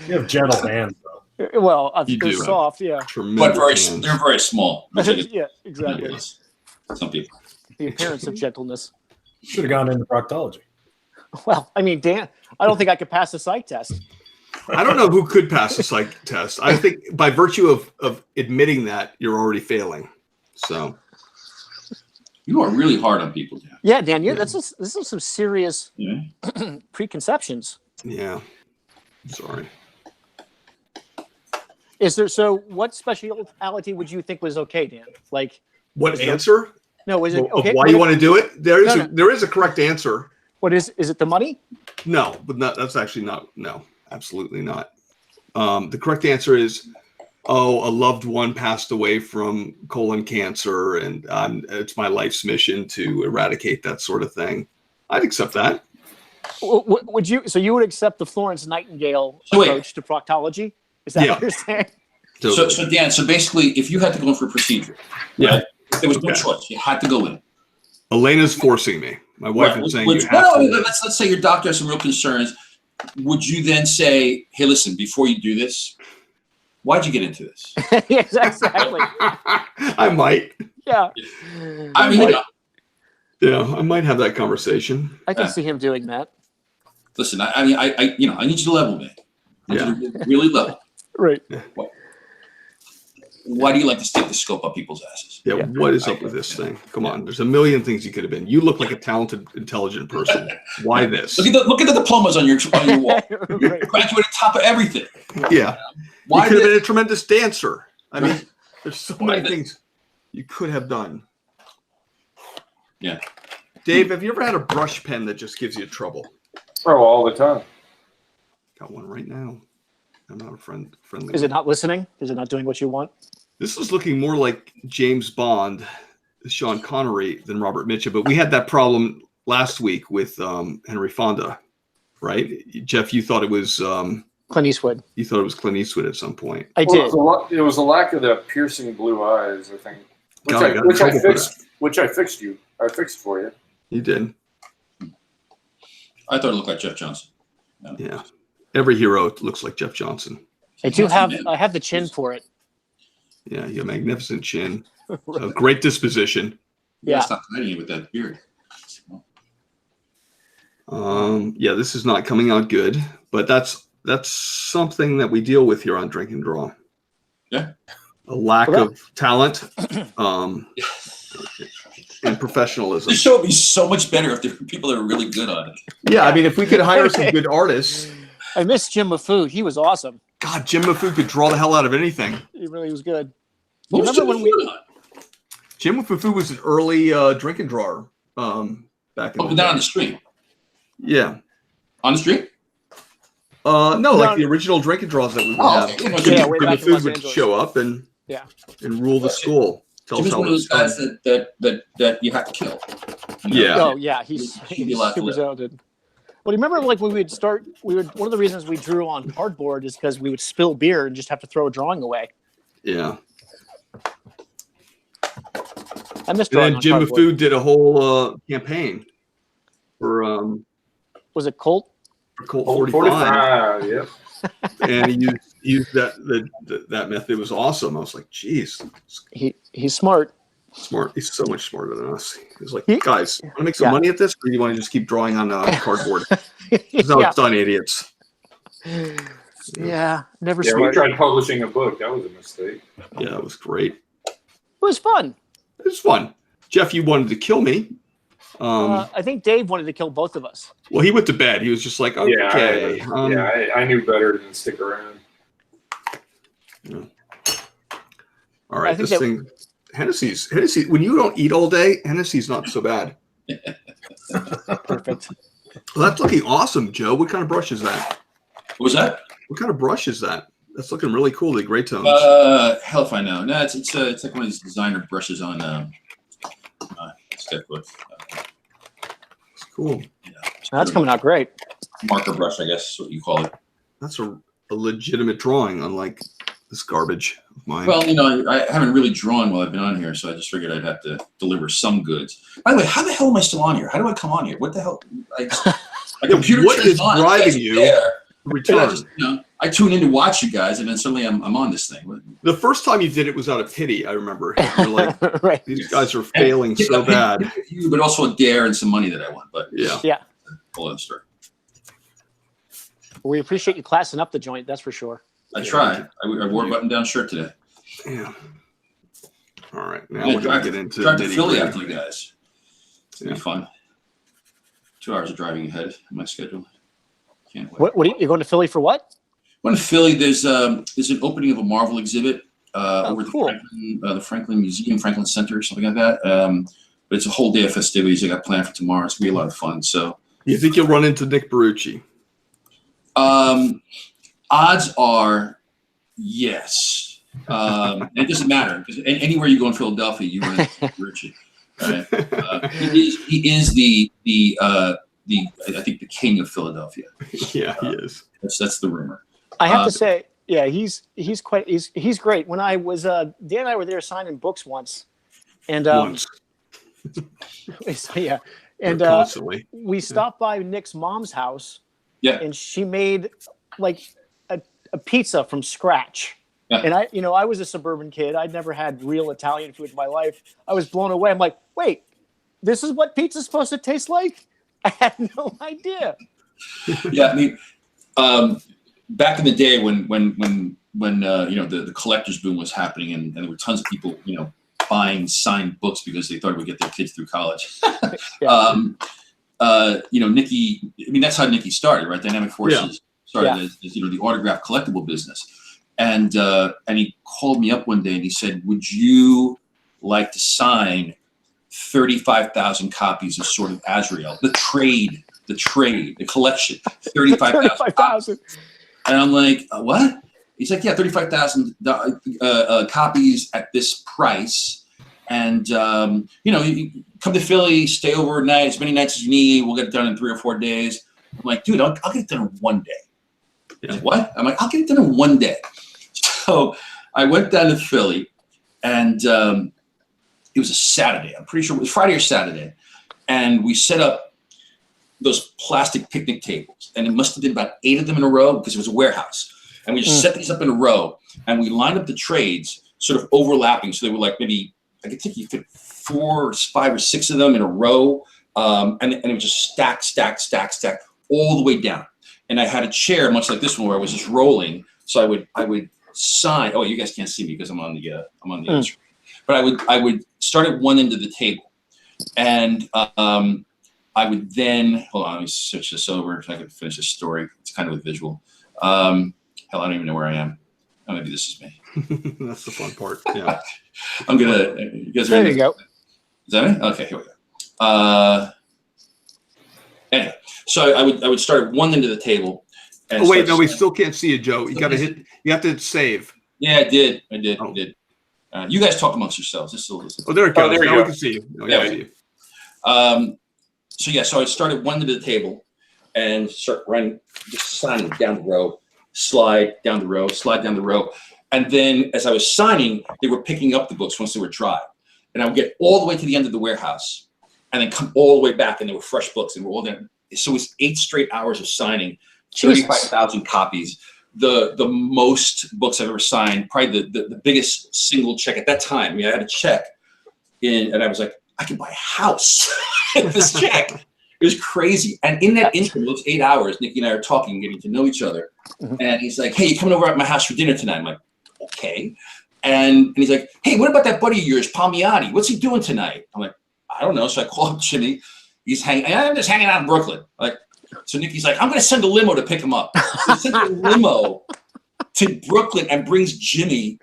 You have gentle hands, though. Well, You they're do. soft, yeah. But Tremendous hands. they're very small. Which is Yeah, exactly. ridiculous. Some people. The appearance of gentleness. Should have gone into proctology. Well, I mean, Dan, I don't think I could pass the psych test. I don't know who could pass the psych test. I think by virtue of admitting that, you're already failing. So You are really hard on people, Dan. Yeah, Dan, this is some serious Yeah. preconceptions. Yeah. Sorry. Is there what speciality would you think was okay, Dan? Like, What Is there- answer? no, is it Of okay? why you want to do it? There is No. there is a correct answer. What is it? The money? No, but that's actually not. No, absolutely not. The correct answer is, a loved one passed away from colon cancer, and it's my life's mission to eradicate that sort of thing. I'd accept that. Would you? So you would accept the Florence Nightingale So wait. approach to proctology? Is that Yeah. what you're saying? So Dan, so basically, if you had to go in for a procedure, Yeah. right, if there was no Okay. choice, you had to go in. Elena's forcing me. My wife Right, is saying which- you have to. let's say your doctor has some real concerns. Would you then say, "Hey, listen, before you do this, why'd you get into this?" Yes, exactly. I might. Yeah. I mean, Yeah, I might have that conversation. I can see him doing that. listen. I mean, I need you to level me. I need you to really level. Right. Why do you like to stick the scope up people's asses? Yeah, Yeah. what is up with this thing? Come on, there's a million things you could have been. You look like a talented, intelligent person. Why this? Look at the diplomas on your wall. Right. Graduated top of everything. Yeah, you Why could have this? been a tremendous dancer. I mean, there's so Why many this? things you could have done. Yeah. Dave, have you ever had a brush pen that just gives you trouble? Oh, all the time. Got one right now. I'm not a friendly. Is one. it not listening? Is it not doing what you want? This is looking more like James Bond, Sean Connery than Robert Mitchum, but we had that problem last week with Henry Fonda, right? Jeff, you thought it was Clint Eastwood. Clint Eastwood at some point. I Well, did. it was a lack of the piercing blue eyes, I think. God, I got in trouble for that. Which I fixed you. I fixed for you. You did, I thought it looked like Jeff Johnson. yeah. Every hero looks like Jeff Johnson. I do have. I have the chin for it. Yeah, you have a magnificent chin, a great disposition. Yeah. Stop hiding it with that beard. Yeah, this is not coming out good, but that's something that we deal with here on Drink and Draw. Yeah. A lack Well, of talent, and professionalism. This show would be so much better if there were people that are really good on it. Yeah, I mean, if we could hire some good artists, I miss Jim Mafood. He was awesome. God, Jim Mafood could draw the hell out of anything. He really was good. What You was remember Jimmy when we- Food on? Jim Mafood was an early drink and drawer back in Oh, the down on day. the street. Yeah. On the street? No, like No. the original drink and draws that we would Oh, have. okay. Jim, Yeah, way Jim back in Mafood Los would Angeles. show up and Yeah. and rule the school. Tell us Jimmy's how one of it those was guys done. that you have to kill. Yeah. Oh yeah, he's He'd be a lot super lit. talented. Well, you remember like when we would start, one of the reasons we drew on cardboard is because we would spill beer and just have to throw a drawing away. Yeah. I miss And drawing then on Jim cardboard. Mafood did a whole campaign for Was it Colt? Colt Old 45, 45, yep. and he used that method. It was awesome. I was like, geez, He's smart. smart. He's so much smarter than us. He was like, He- guys, want to make some Yeah. money at this, or do you want to just keep drawing on cardboard? This is how yeah. it's done, idiots. Yeah, never Yeah, we smart. tried publishing a book. That was a mistake. Yeah, it was great. It was fun. It was fun. Jeff, you wanted to kill me. I think Dave wanted to kill both of us. Well, he went to bed. He was just like, okay. I knew better than stick around. All right, I think this thing, Hennessy. When you don't eat all day, Hennessy's not so bad. Perfect. Well, that's looking awesome, Joe. What kind of brush is that? What was that? What kind of brush is that? That's looking really cool. The gray tones. Hell if I know. No, it's like one of these designer brushes on sketchbook. It's cool. That's coming out great. Marker brush, I guess is what you call it. That's a legitimate drawing, unlike this garbage of mine. Well, I haven't really drawn while I've been on here, so I just figured I'd have to deliver some goods. By the way, how the hell am I still on here? How do I come on here? What the hell? My computer what turns is on, driving it's you? there, Return. and I tune in to watch you guys, and then suddenly I'm on this thing. The first time you did it was out of pity. I remember. You're like, Right. these guys are failing so bad. But also a dare and some money that I want. But Yeah. Yeah. whole other story. We appreciate you classing up the joint. That's for sure. I tried. I wore a button-down shirt today. Yeah. All right. Now I we're going to get into drive to Philly nitty-gritty. after you guys. It's gonna be fun. 2 hours of driving ahead of my schedule. Can't wait. What are you going to Philly for? What? When in Philly, there's an opening of a Marvel exhibit over at cool. the Franklin Museum, Franklin Center, or something like that. But it's a whole day of festivities I got planned for tomorrow. It's gonna be a lot of fun. So You think you'll run into Nick Barucci? odds are yes. And it doesn't matter because anywhere you go in Philadelphia, you run into Richie. Right? He is the I think the king of Philadelphia. Yeah, he is. That's the rumor. I have to say, yeah, he's great. When I was Dan and I were there signing books once, and Once. yeah, and Constantly. we stopped by Nick's mom's house. Yeah. And she made like a pizza from scratch. Yeah. And I was a suburban kid. I'd never had real Italian food in my life. I was blown away. I'm like, wait, this is what pizza's supposed to taste like? I had no idea. Yeah, I mean, back in the day when the collector's boom was happening and there were tons of people buying signed books because they thought it would get their kids through college. Yeah. Nikki, I mean, that's how Nikki started, right? Dynamic Forces started Yeah. as the autograph collectible business. And he called me up one day and he said, would you like to sign 35,000 copies of Sword of Azrael? The trade, the collection, 35,000. And I'm like, what? He's like, yeah, 35,000 copies at this price. And, you come to Philly, stay overnight, as many nights as you need. We'll get it done in 3 or 4 days. I'm like, dude, I'll get it done in 1 day. He's like, what? I'm like, I'll get it done in 1 day. So I went down to Philly, and it was a Saturday. I'm pretty sure it was Friday or Saturday. And we set up those plastic picnic tables. And it must have been about 8 of them in a row because it was a warehouse. And we just set these up in a row. And we lined up the trades sort of overlapping. So they were like maybe, I could think you fit 4 or 5 or 6 of them in a row. And it was just stack all the way down. And I had a chair much like this one where I was just rolling. So I would sign. Oh, you guys can't see me because I'm on the other screen. But I would start at one end of the table, and I would then hold on. Let me switch this over so I can finish this story. It's kind of a visual. Hell, I don't even know where I am. Oh, maybe this is me. That's the fun part. Yeah. I'm gonna. You guys There you go. Is that me? Okay, here we go. Anyway, so I would start at one end of the table. And Oh wait, no, we start- still can't see you, Joe. You got to hit. You have to save. Yeah, I did. Oh. I did. You guys talk amongst yourselves. This is Oh, there it goes. there you Now go. we can see you. Now we Yeah, can we see you. So I'd start at one end of the table and start running, just signing down the row, slide down the row. And then as I was signing, they were picking up the books once they were dry. And I would get all the way to the end of the warehouse and then come all the way back and they were fresh books and we're all there. So it was 8 straight hours of signing, Jesus. 35,000 copies. The most books I've ever signed, probably the biggest single check at that time. I mean, I had a check and I was like, I can buy a house with this check. It was crazy. And in that interim, those 8 hours, Nikki and I are talking, getting to know each other. And he's like, hey, you coming over at my house for dinner tonight? I'm like, okay. And he's like, hey, what about that buddy of yours, Palmiotti? What's he doing tonight? I'm like, I don't know. So I call up Jimmy. I'm just hanging out in Brooklyn. So Nikki's like, I'm going to send a limo to pick him up. So he sends a limo to Brooklyn and brings Jimmy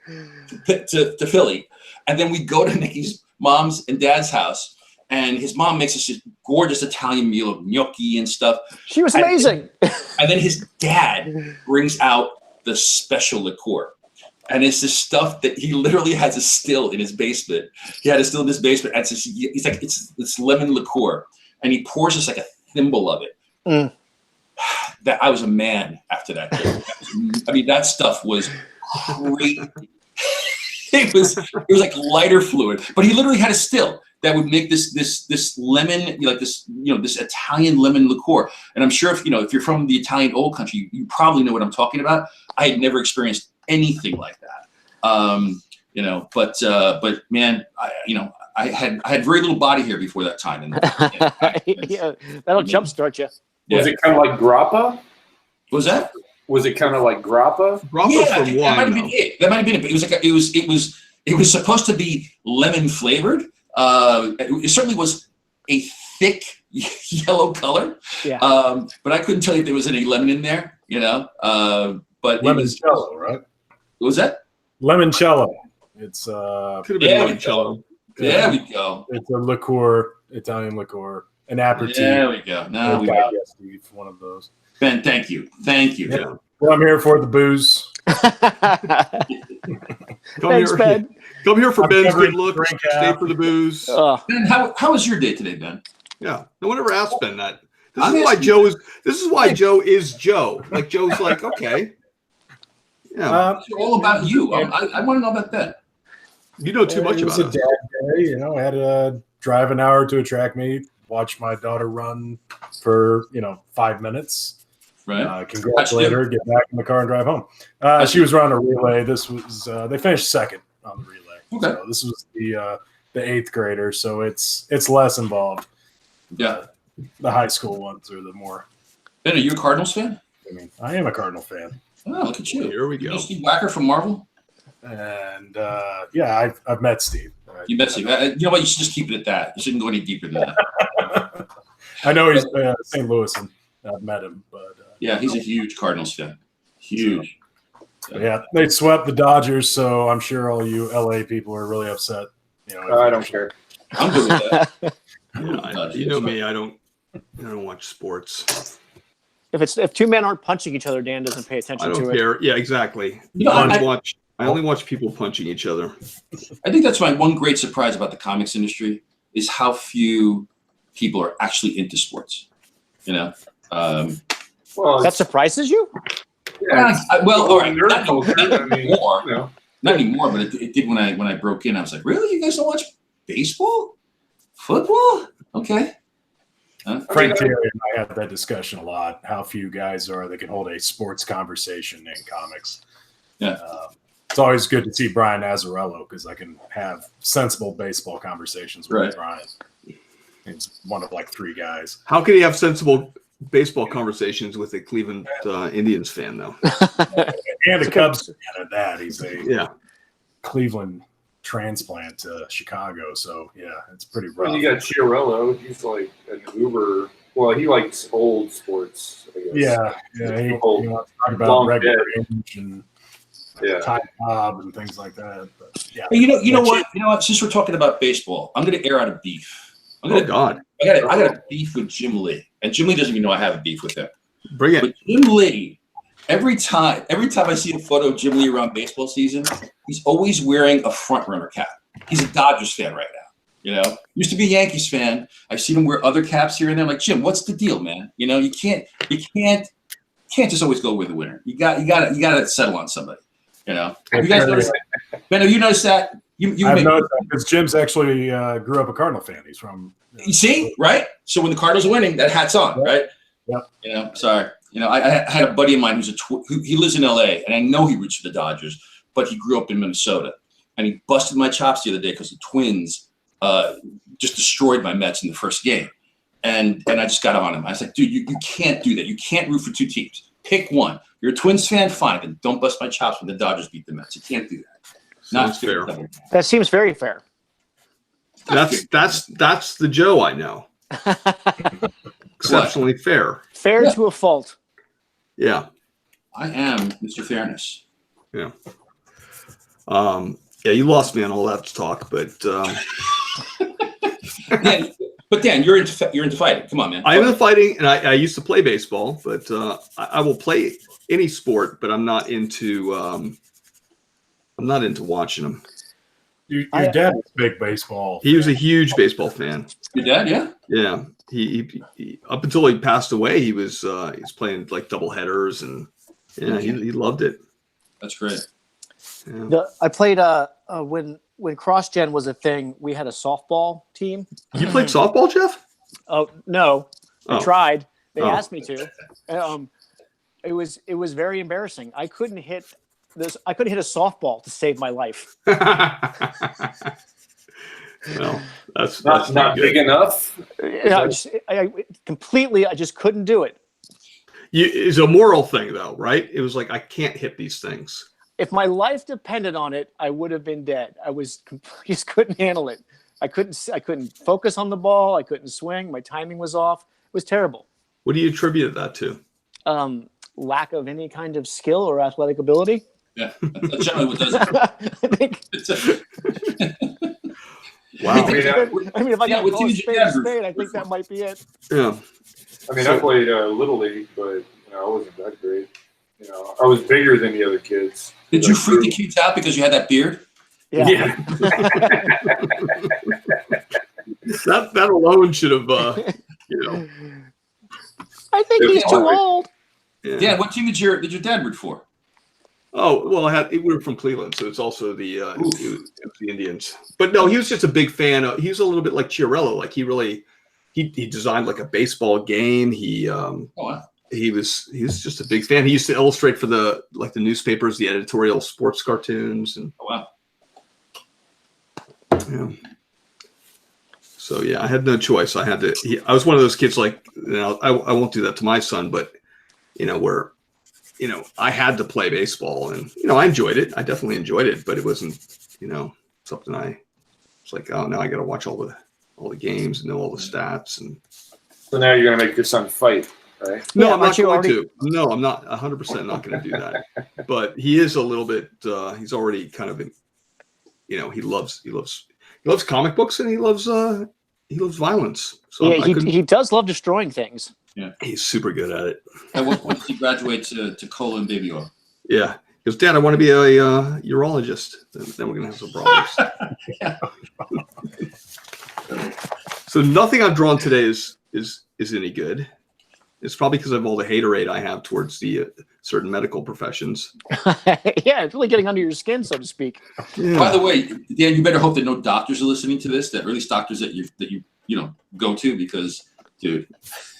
to Philly. And then we go to Nikki's mom's and dad's house. And his mom makes us this gorgeous Italian meal of gnocchi and stuff. She was amazing. And then his dad brings out the special liqueur. And it's this stuff that he literally has a still in his basement. He had a still in his basement. And he's like, it's lemon liqueur. And he pours us like a thimble of it. That I was a man after that day. I mean, that stuff was great. It was like lighter fluid, but he literally had a still that would make this lemon, like this Italian lemon liqueur. And I'm sure if you're from the Italian old country, you probably know what I'm talking about. I had never experienced anything like that. But man, I had very little body hair before that time. And Yeah, that'll jumpstart you. Was it kind of like grappa? What was that? Was it kind of like grappa? Bravo Yeah, for that might have wine. been it. That might have been it. But it was supposed to be lemon flavored. It certainly was a thick yellow color. Yeah. But I couldn't tell you if there was any lemon in there, you know. But it was, Limoncello, right? what was that? Limoncello. It's Could have Yeah, been we go. limoncello. There we go. it's a liqueur, Italian liqueur, an aperitif. There we go. Now we Yeah, yes, Steve, one of those. Ben, thank you. Thank you. Yeah. Well, I'm here for the booze. Come Thanks, here, Ben. come here for I'm Ben's covering good look. drink Stay half. for the booze. Ben, how was your day today, Ben? Yeah, no one ever asked Ben that. This I'm is why asking Joe is. This is why Joe is Joe. Like Joe's like, okay, yeah, It's all about you. I want to know about Ben. you know too much It was about a us. dad day, you know. I had to drive an hour to a track meet, watch my daughter run for 5 minutes. Right? Congratulate her, get back in the car and drive home. She was running a relay. This was they finished second on the relay. Okay. So this was the 8th grader, so it's less involved. Yeah. The high school ones are the more. Ben, are you a Cardinals fan? I mean, I am a Cardinal fan, Oh, look at you. Here we You know go. Steve Wacker from Marvel? and yeah, I've met Steve. You bet Steve. You know what? You should just keep it at that. You shouldn't go any deeper than that. I know he's St. Louis, and I've met him, but Yeah, he's a huge Cardinals fan. Huge. yeah, they swept the Dodgers, so I'm sure all you LA people are really upset. I don't care. I'm good with that. You know me. I don't watch sports. If two men aren't punching each other, Dan doesn't pay I attention don't to it. care. Yeah, exactly. You know, I only watch people punching each other. I think that's my one great surprise about the comics industry is how few people are actually into sports. You know? Well, That surprises you? Well, all right. nerd Not culture, I mean, anymore. you know. Not anymore, but it did when I broke in. I was like, really? You guys don't watch baseball? Football? Okay. Frank Terry and I had that discussion a lot. How few guys are that can hold a sports conversation in comics. Yeah. It's always good to see Brian Azzarello because I can have sensible baseball conversations with Right. Brian. He's one of like 3 guys. How can you have sensible baseball conversations with a Cleveland Indians fan, though? And a Cubs fan at that. He's a Yeah. Cleveland transplant to Chicago. So, yeah, it's pretty rough. Well, you got Chiarello. He's like an uber. Well, he likes old sports. I guess. Yeah. He Old, wants to talk about long regular dead. range and Yeah. Ty Cobb and things like that. But, yeah. Hey, you know what? Since we're talking about baseball, I'm going to air out a beef. Oh God, I got a beef with Jim Lee, and Jim Lee doesn't even know I have a beef with him. bring it. But Jim Lee, every time I see a photo of Jim Lee around baseball season, he's always wearing a front runner cap. He's a Dodgers fan right now. You know, used to be a Yankees fan. I've seen him wear other caps here and there. I'm like, Jim, what's the deal, man? You know, you can't just always go with the winner. You got to settle on somebody. You know, have you guys noticed that? Ben, have you noticed that? I've noticed that because Jim's actually grew up a Cardinal fan. He's from. You see, right? So when the Cardinals are winning, that hat's on, right? Yep. You know, sorry. You know, I had a buddy of mine who's he lives in LA, and I know he roots for the Dodgers, but he grew up in Minnesota, and he busted my chops the other day because the Twins just destroyed my Mets in the first game, and I just got on him. I was like, dude, you can't do that. You can't root for 2 teams. Pick one. You're a Twins fan, fine, then don't bust my chops when the Dodgers beat the Mets. You can't do that. Sounds fair. That seems very fair. That's the Joe I know. Exceptionally fair. Fair Yeah. to a fault. Yeah. I am Mr. Fairness. Yeah, you lost me on all that talk, but Dan, but Dan, you're into fighting. Come on, man. I am into fighting, and I used to play baseball, but I will play any sport, but I'm not into watching them. Your dad was a big baseball. He was a huge baseball fan. Your dad, yeah. Yeah, he up until he passed away, he was playing like double headers, and yeah, he loved it. That's great. Yeah. I played when CrossGen was a thing. We had a softball team. You played softball, Jeff? Oh no, I Oh. tried. They Oh. asked me to. It was very embarrassing. I couldn't hit a softball to save my life. Well, that's Not good. big enough. I just couldn't do it. It's a moral thing, though, right? It was like, I can't hit these things. If my life depended on it, I would have been dead. I just couldn't handle it. I couldn't focus on the ball. I couldn't swing. My timing was off. It was terrible. What do you attribute that to? Lack of any kind of skill or athletic ability. Yeah, that's generally what does it. I think. Wow. I mean, If I Yeah, got with a teenage spade, dad, I think that might be it. Yeah. I played Little League, but I wasn't that great. I was bigger than the other kids. Did you freak the kids out because you had that beard? Yeah. That alone should have, I think It was he's too hard. old. Yeah. Dan, what team did your dad root for? Oh well, we were from Cleveland, so it's also it was the Indians. But no, he was just a big fan. He was a little bit like Chiarello. Like he designed like a baseball game. Oh wow. He was just a big fan. He used to illustrate for the newspapers, the editorial sports cartoons, and Oh wow. yeah. So yeah, I had no choice. I had to. I was one of those kids like I won't do that to my son, but where I had to play baseball, and I enjoyed it. I definitely enjoyed it, but it wasn't something it's like, oh, now I got to watch all the games and know all the stats. And So now you're gonna make your son fight, right? no, Yeah, I'm not aren't you going already- to. No, I'm not 100% not going to do that. But he is a little bit. He's already kind of he loves comic books, and he loves violence. So Yeah, he does love destroying things. he's super good at it. At what point did you graduate to colon baby oil? Yeah. He goes, Dad, I want to be a urologist. Then we're going to have some problems. So nothing I've drawn today is any good. It's probably because of all the haterade I have towards the certain medical professions. Yeah, it's really getting under your skin, so to speak. Yeah. By the way, Dan, you better hope that no doctors are listening to this. That or at least doctors that you go to, because dude,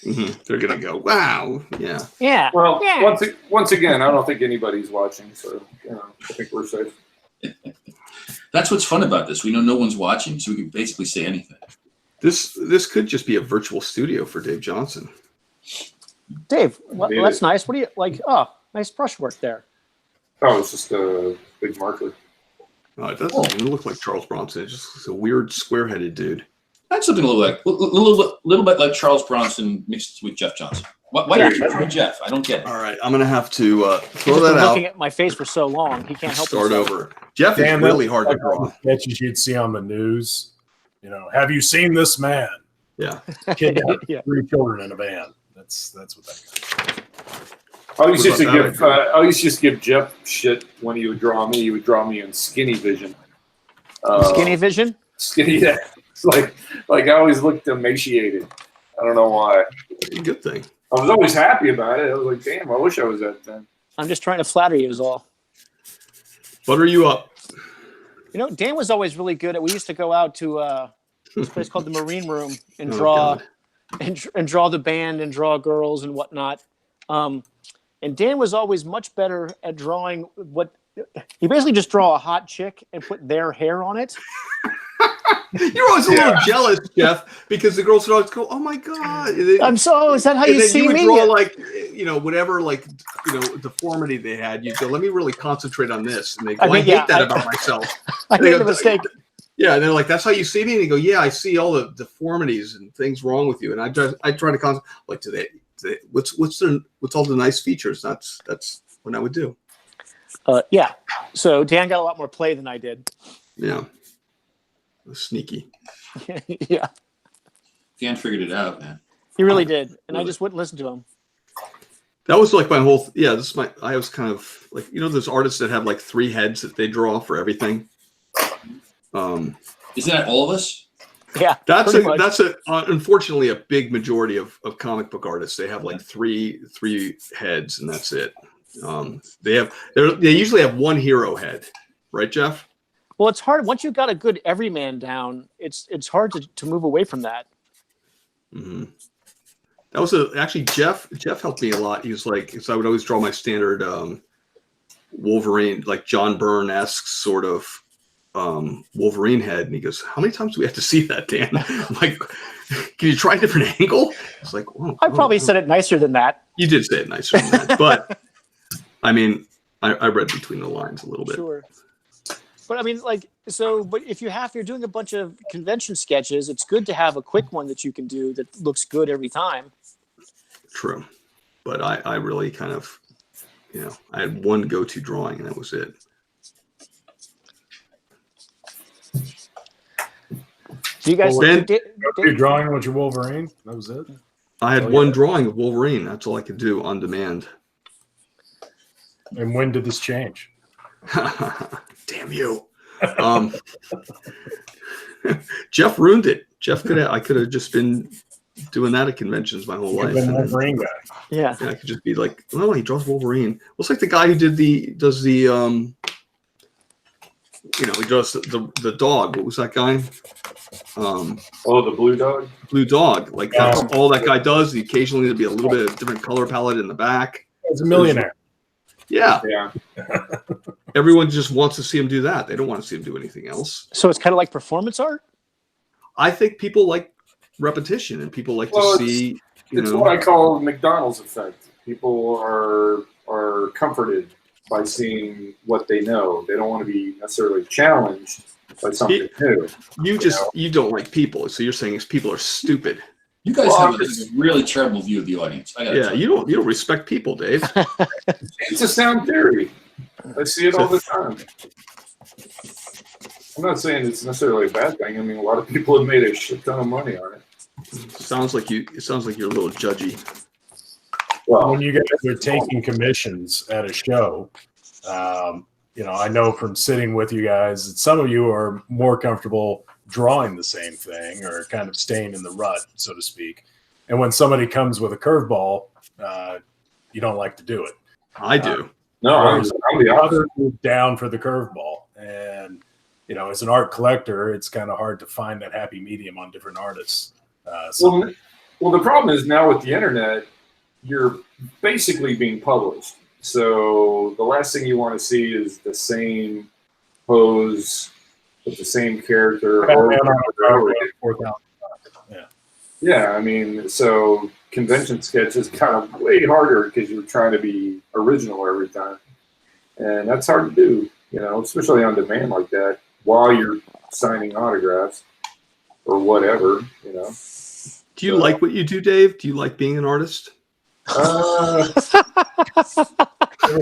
They're going to go, wow. Yeah. Yeah. Well, Yeah. once again, I don't think anybody's watching, so I think we're safe. that's what's fun about this. We know no one's watching, so we can basically say anything. This could just be a virtual studio for Dave Johnson. Dave, Maybe. that's nice. What do you like? Oh, nice brushwork there. Oh, it's just a big marker. Oh, it doesn't even look like Charles Bronson. It's just a weird square-headed dude. That's something a little bit like Charles Bronson mixed with Jeff Johnson. Why did you throw Jeff? I don't get it. All right, I'm going to have to throw He's that been out. looking at my face for so long, he can't help Start himself. over. Jeff Dan, is really hard to draw. Sketches you'd see on the news. Have you seen this man? Yeah. Kid had Yeah. 3 children in a van. That's what that guy. I used What to about give that I used to just give Jeff shit when he would draw me. He would draw me in skinny vision. Skinny vision? Skinny. Yeah. It's like I always looked emaciated. I don't know why. Good thing. I was always happy about it. I was like, damn, I wish I was that thin. I'm just trying to flatter you is all. Butter you up. Dan was always really good at. We used to go out to this place called the Marine Room and Oh, draw God. and draw the band and draw girls and whatnot. And Dan was always much better at drawing what he basically just draw a hot chick and put their hair on it. You're always a little jealous, Jeff, because the girls would always go, "Oh my God!" And then, Is that how and you then see you would me? draw like, whatever, deformity they had. You'd go, "Let me really concentrate on this." And they go, I mean, "I hate yeah, that I- about myself." I they made go, a mistake. Yeah, and they're like, "That's how you see me?" And they go, "Yeah, I see all the deformities and things wrong with you." And I try to concentrate. Like, what's all the nice features? That's what I would do. Yeah. So Dan got a lot more play than I did. Yeah, sneaky. Yeah, Dan figured it out, man. he really did, and I Really? just wouldn't listen to him. That was like my whole. Yeah, I was kind of like those artists that have like 3 heads that they draw for everything. Isn't that all of us? Yeah, That's pretty much. unfortunately a big majority of comic book artists. They have like three heads, and that's it. They usually have 1 hero head, right, Jeff? Well, it's hard once you've got a good everyman down. It's hard to move away from that. Mm-hmm. That was actually Jeff helped me a lot. He was like, because I would always draw my standard Wolverine, like John Byrne-esque sort of Wolverine head, and he goes, "How many times do we have to see that, Dan?" I'm like, "Can you try a different angle?" It's like, I probably said it nicer than that. You did say it nicer than that, but I mean, I read between the lines a little bit. Sure. But I mean, like, so, but if you're doing a bunch of convention sketches, it's good to have a quick one that you can do that looks good every time. True. But I really kind of, I had one go-to drawing and that was it. Do you guys? Ben? You're drawing with your Wolverine. That was it. I had Oh, one yeah. drawing of Wolverine. That's all I could do on demand. And when did this change? Damn you. Jeff ruined it. I could have just been doing that at conventions my whole You've life. been And then, Wolverine guy. Yeah. I could just be like, well, he draws Wolverine. Well, it's like the guy who does the he draws the dog. What was that guy? Oh, the blue dog. Blue Dog. Like that's all that guy does. Occasionally there'll be a little bit of different color palette in the back. He's a millionaire. Yeah. Yeah. Everyone just wants to see him do that. They don't want to see him do anything else. So it's kind of like performance art. I think people like repetition and people like Well, to see, It's what I call McDonald's effect. People are comforted by seeing what they know. They don't want to be necessarily challenged by something new. you don't like people. So you're saying people are stupid. You guys Well, have a really terrible view of the audience. I gotta Yeah, tell you don't respect people, Dave. It's a sound theory. I see it all the time. I'm not saying it's necessarily a bad thing. I mean, a lot of people have made a shit ton of money on it. It sounds like you're a little judgy. Well, When you guys are taking commissions at a show, I know from sitting with you guys that some of you are more comfortable drawing the same thing or kind of staying in the rut, so to speak. And when somebody comes with a curveball, you don't like to do it. I do. no, I'm the opposite. Others move down for the curveball. And, as an art collector, it's kind of hard to find that happy medium on different artists. Well, the problem is now with the internet, you're basically being published. So the last thing you want to see is the same pose with the same character. Batman on the cover at 4,000. Yeah, I mean, so convention sketch is kind of way harder because you're trying to be original every time. And that's hard to do, especially on demand like that while you're signing autographs or whatever, Do you like what you do, Dave? Do you like being an artist? Never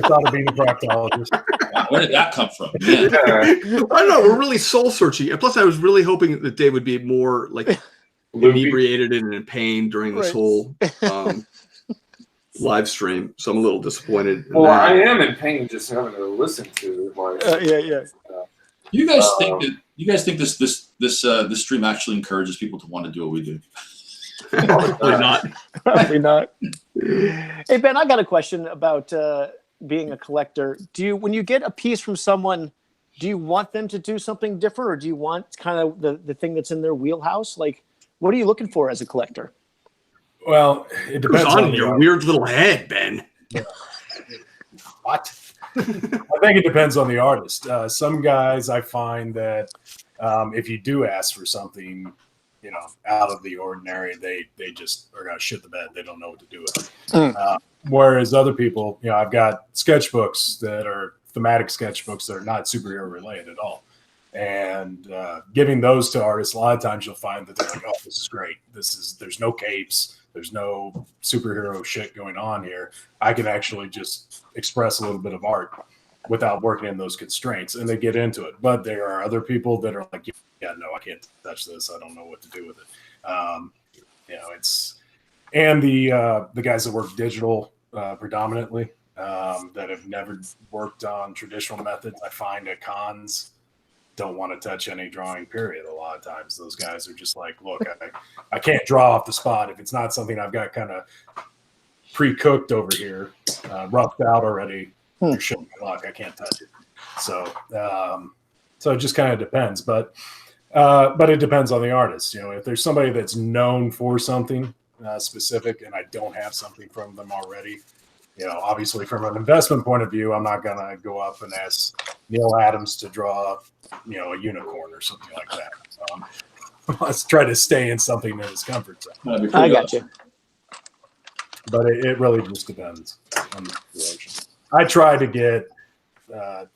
thought of being a proctologist. you. Where did that come from? Man. Yeah, I don't know. We're really soul searching. And plus, I was really hoping that Dave would be more like inebriated and in pain during this Right. whole live stream. So I'm a little disappointed. in well, that. I am in pain just having to listen to it. Yeah. You guys think this stream actually encourages people to want to do what we do? Probably not. Probably not. Hey Ben, I got a question about being a collector. When you get a piece from someone, do you want them to do something different, or do you want kind of the thing that's in their wheelhouse? Like, what are you looking for as a collector? Well, it Who's depends on on your the weird little head, Ben? What? I think it depends on the artist. Some guys I find that if you do ask for something, out of the ordinary, they just are going to shit the bed. They don't know what to do with it. Whereas other people, I've got sketchbooks that are thematic sketchbooks that are not superhero related at all. And giving those to artists, a lot of times you'll find that they're like, oh, this is great. There's no capes. There's no superhero shit going on here. I can actually just express a little bit of art without working in those constraints, and they get into it. But there are other people that are like, yeah, no, I can't touch this. I don't know what to do with it. And the guys that work digital predominantly that have never worked on traditional methods, I find at cons don't want to touch any drawing period. A lot of times those guys are just like, look, I can't draw off the spot. If it's not something I've got kind of pre-cooked over here, roughed out already, you're showing my luck. I can't touch it. So it just kind of depends, but it depends on the artist. If there's somebody that's known for something specific and I don't have something from them already, obviously from an investment point of view, I'm not going to go up and ask Neil Adams to draw, a unicorn or something like that. Let's try to stay in something in his comfort zone. I got you. But it really just depends on the situation. I try to get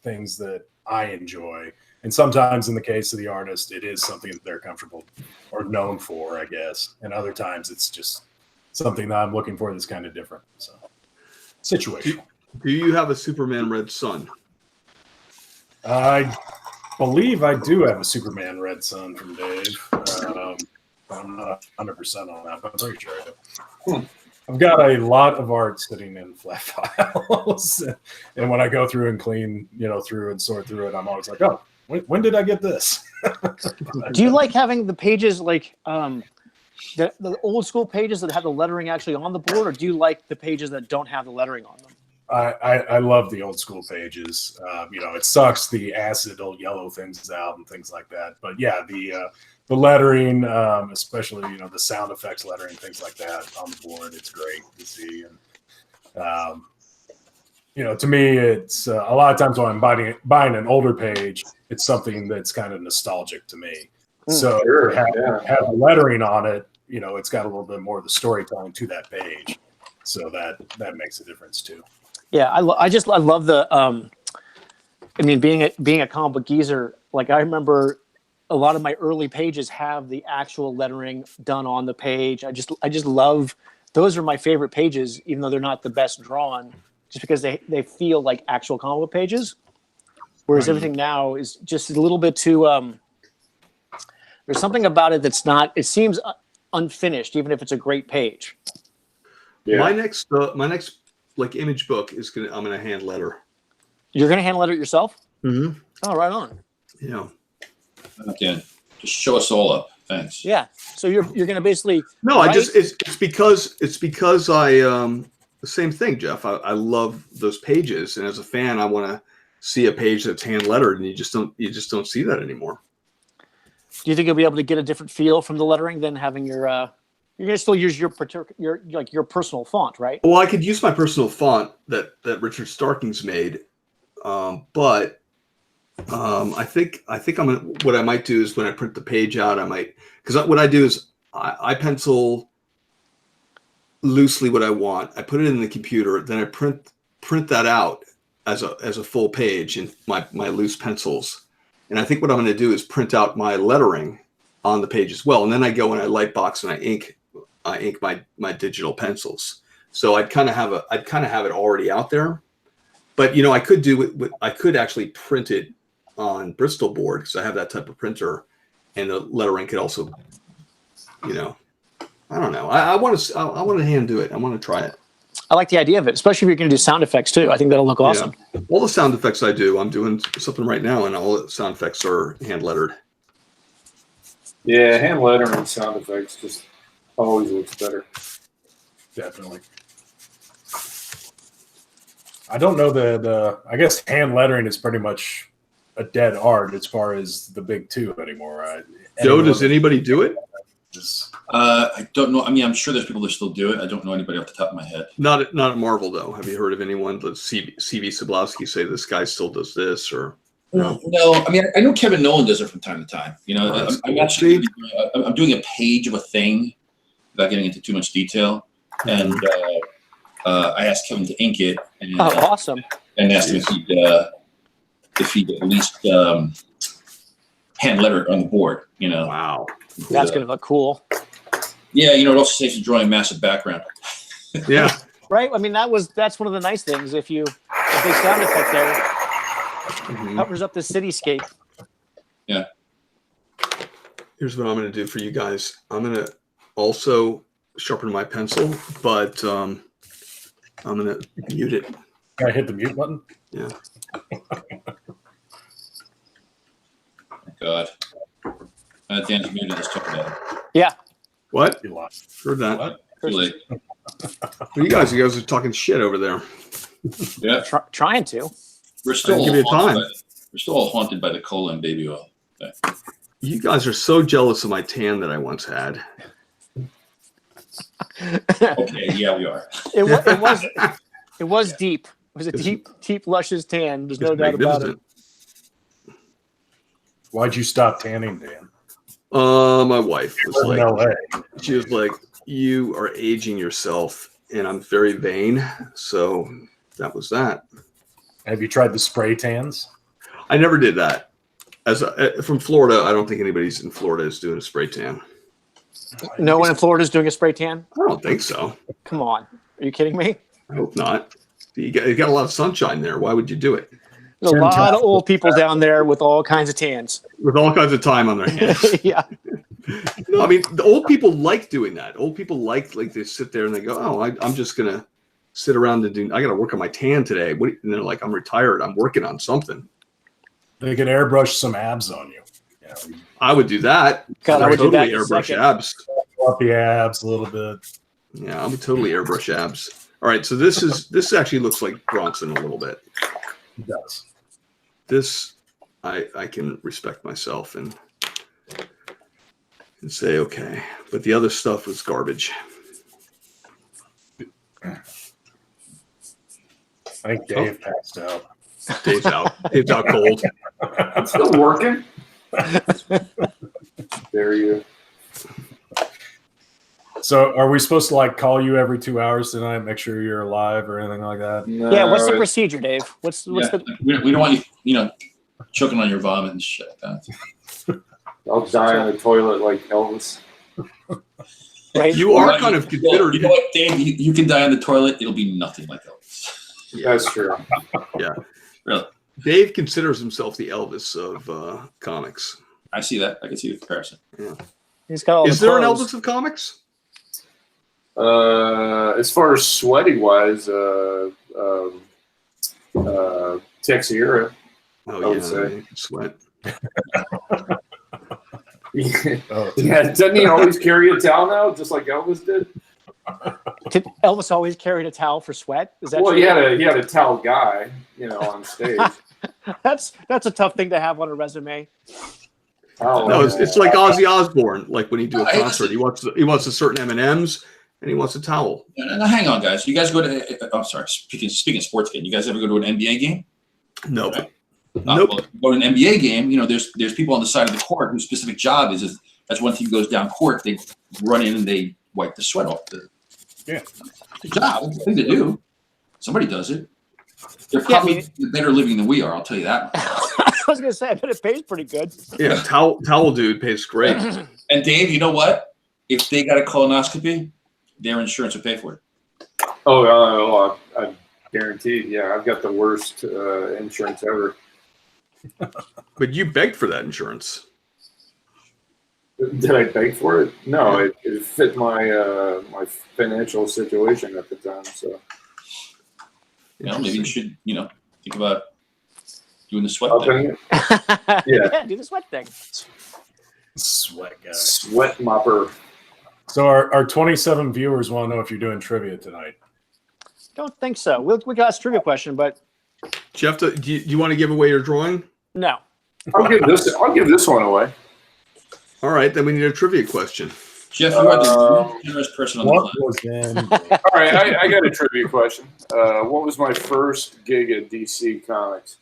things that I enjoy And sometimes in the case of the artist, it is something that they're comfortable or known for, I guess. And other times it's just something that I'm looking for that's kind of different. So situational. Do you have a Superman Red Sun? I believe I do have a Superman Red Sun from Dave. I'm not 100% on that, but I'm pretty sure I do. I've got a lot of art sitting in flat files. And when I go through and clean, through and sort through it, I'm always like, oh, when did I get this? Do you like having the pages like the old school pages that have the lettering actually on the board, or do you like the pages that don't have the lettering on them? I love the old school pages. It sucks the acid will yellow things out and things like that. But yeah, the lettering, especially the sound effects lettering, things like that on the board, it's great to see. And to me, it's a lot of times when I'm buying an older page, it's something that's kind of nostalgic to me. So Sure, have yeah. the lettering on it, it's got a little bit more of the storytelling to that page. So that makes a difference too. Yeah, I love the. Being a comic book geezer, like I remember, a lot of my early pages have the actual lettering done on the page. I just love those. Are my favorite pages, even though they're not the best drawn, just because they feel like actual comic book pages. Whereas everything now is just a little bit too. There's something about it that's not. It seems unfinished, even if it's a great page. Yeah. My next like image book I'm gonna hand letter. You're gonna hand letter it yourself? Mm-hmm. Oh, right on. Yeah. Again, just show us all up. Thanks. Yeah. So you're gonna basically. No, write- it's because I the same thing, Jeff. I love those pages, and as a fan, I want to see a page that's hand lettered, and you just don't see that anymore. Do you think you'll be able to get a different feel from the lettering than having your? You're gonna still use your personal font, right? Well, I could use my personal font that Richard Starkings made, but I think what I might do is when I print the page out, because what I do is I pencil loosely what I want. I put it in the computer, then I print that out as a full page in my loose pencils. And I think what I'm going to do is print out my lettering on the page as well, and then I go and I lightbox and I ink my digital pencils. So I'd kind of have it already out there. But I could do it. I could actually print it on Bristol board because I have that type of printer, and the lettering could also, I don't know. I want to hand do it. I want to try it. I like the idea of it, especially if you're going to do sound effects too. I think that'll look awesome. Yeah. All the sound effects I do, I'm doing something right now, and all the sound effects are hand lettered. Yeah, hand lettering and sound effects just always looks better. Definitely. I don't know I guess hand lettering is pretty much a dead art as far as the big two anymore. Joe, does anybody do it? I don't know. I mean, I'm sure there's people that still do it. I don't know anybody off the top of my head. Not at Marvel though. Have you heard of anyone? Let CV Sablowski say this guy still does this or? No. I mean, I know Kevin Nolan does it from time to time. I'm actually I'm doing a page of a thing without getting into too much detail, and I asked Kevin to ink it. And, awesome! And asked him if he'd at least hand letter it on the board. Wow. That's going to look cool. Yeah, it also saves you drawing a massive background. Yeah. Right. I mean, that's one of the nice things. If you a big sound effect there covers up the cityscape. Yeah. Here's what I'm going to do for you guys. I'm going to also sharpen my pencil, but I'm going to mute it. Can I hit the mute button? Yeah. God. Dan's muted. Let's talk about it. Yeah. What? You lost. Heard that. What? Too late. You guys are talking shit over there. Yeah. Trying to. We're still Give you all time. haunted by the cola and baby oil. You guys are so jealous of my tan that I once had. Okay, yeah, we are. It was deep. It was a deep, luscious tan. There's no doubt about it. Why'd you stop tanning, Dan? My wife was In LA. she was like, you are aging yourself, and I'm very vain. So that was that. Have you tried the spray tans? I never did that. from Florida, I don't think anybody's in Florida is doing a spray tan. No one in Florida is doing a spray tan? I don't think so. Come on. Are you kidding me? I hope not. You got a lot of sunshine there. Why would you do it? There's a lot of old people down there with all kinds of tans. With all kinds of time on their hands. Yeah. No, I mean, the old people like doing that. Old people like they sit there and they go, "Oh, I'm just gonna sit around and do. I got to work on my tan today." And they're like, "I'm retired. I'm working on something." They can airbrush some abs on you. I would do that. God, I would do totally that in a airbrush second. abs. Up the abs a little bit. Yeah, I would totally airbrush abs. All right, so this actually looks like Bronson a little bit. It does. This I can respect myself and say okay, but the other stuff was garbage. I think Dave passed out. Dave's out. Dave's out cold. I'm still working. There you. So are we supposed to like call you every 2 hours tonight, make sure you're alive or anything like that? No, Yeah, what's the procedure, Dave? What's Yeah, the we don't want you, choking on your vomit and shit like that. I'll die on the toilet like Elvis. right? You are Well, kind of considered. You know what, Dave? You can die on the toilet. It'll be nothing like Elvis. That's true. Really. Dave considers himself the Elvis of comics. I see that. I can see the comparison. He's got all Is the there an clothes. Elvis of comics? As far as sweaty wise, Texiera. Oh I would yeah, say. you can sweat. Oh, Yeah, doesn't he always carry a towel now, just like Elvis did? Did Elvis always carried a towel for sweat? Is that Well, true? he had a towel guy, on stage. That's a tough thing to have on a resume. Towel, No, it's like Ozzy Osbourne. Like when he do a Hey, concert, he wants a certain M&Ms and he wants a towel. Now, hang on, guys. You guys go to? I'm sorry. Speaking of sports game, you guys ever go to an NBA game? Nope. Right. Nope. Well, go to an NBA game. There's people on the side of the court whose specific job is as one team goes down court, they run in and they wipe the sweat off. Yeah. Good job. It's a thing to do. Somebody does it. They're Yeah, I probably better living than we are. I'll tell you that. I was gonna say, I bet it pays pretty good. Yeah, towel dude pays great. And Dave, you know what? If they got a colonoscopy, their insurance would pay for it. I'm guaranteed. Yeah, I've got the worst insurance ever. But you begged for that insurance. Did I beg for it? No, it fit my my financial situation at the time. So Maybe you should, think about doing the sweat helping thing. it. Yeah. Do the sweat thing. sweat guy. Sweat mopper. So our 27 viewers want to know if you're doing trivia tonight. Don't think so. We got a trivia question, but Jeff, do you want to give away your drawing? no. I'll give this one away. All right, then we need a trivia question. Jeff, you are the most generous person on the What planet. was in? All right, I got a trivia question. What was my first gig at DC Comics?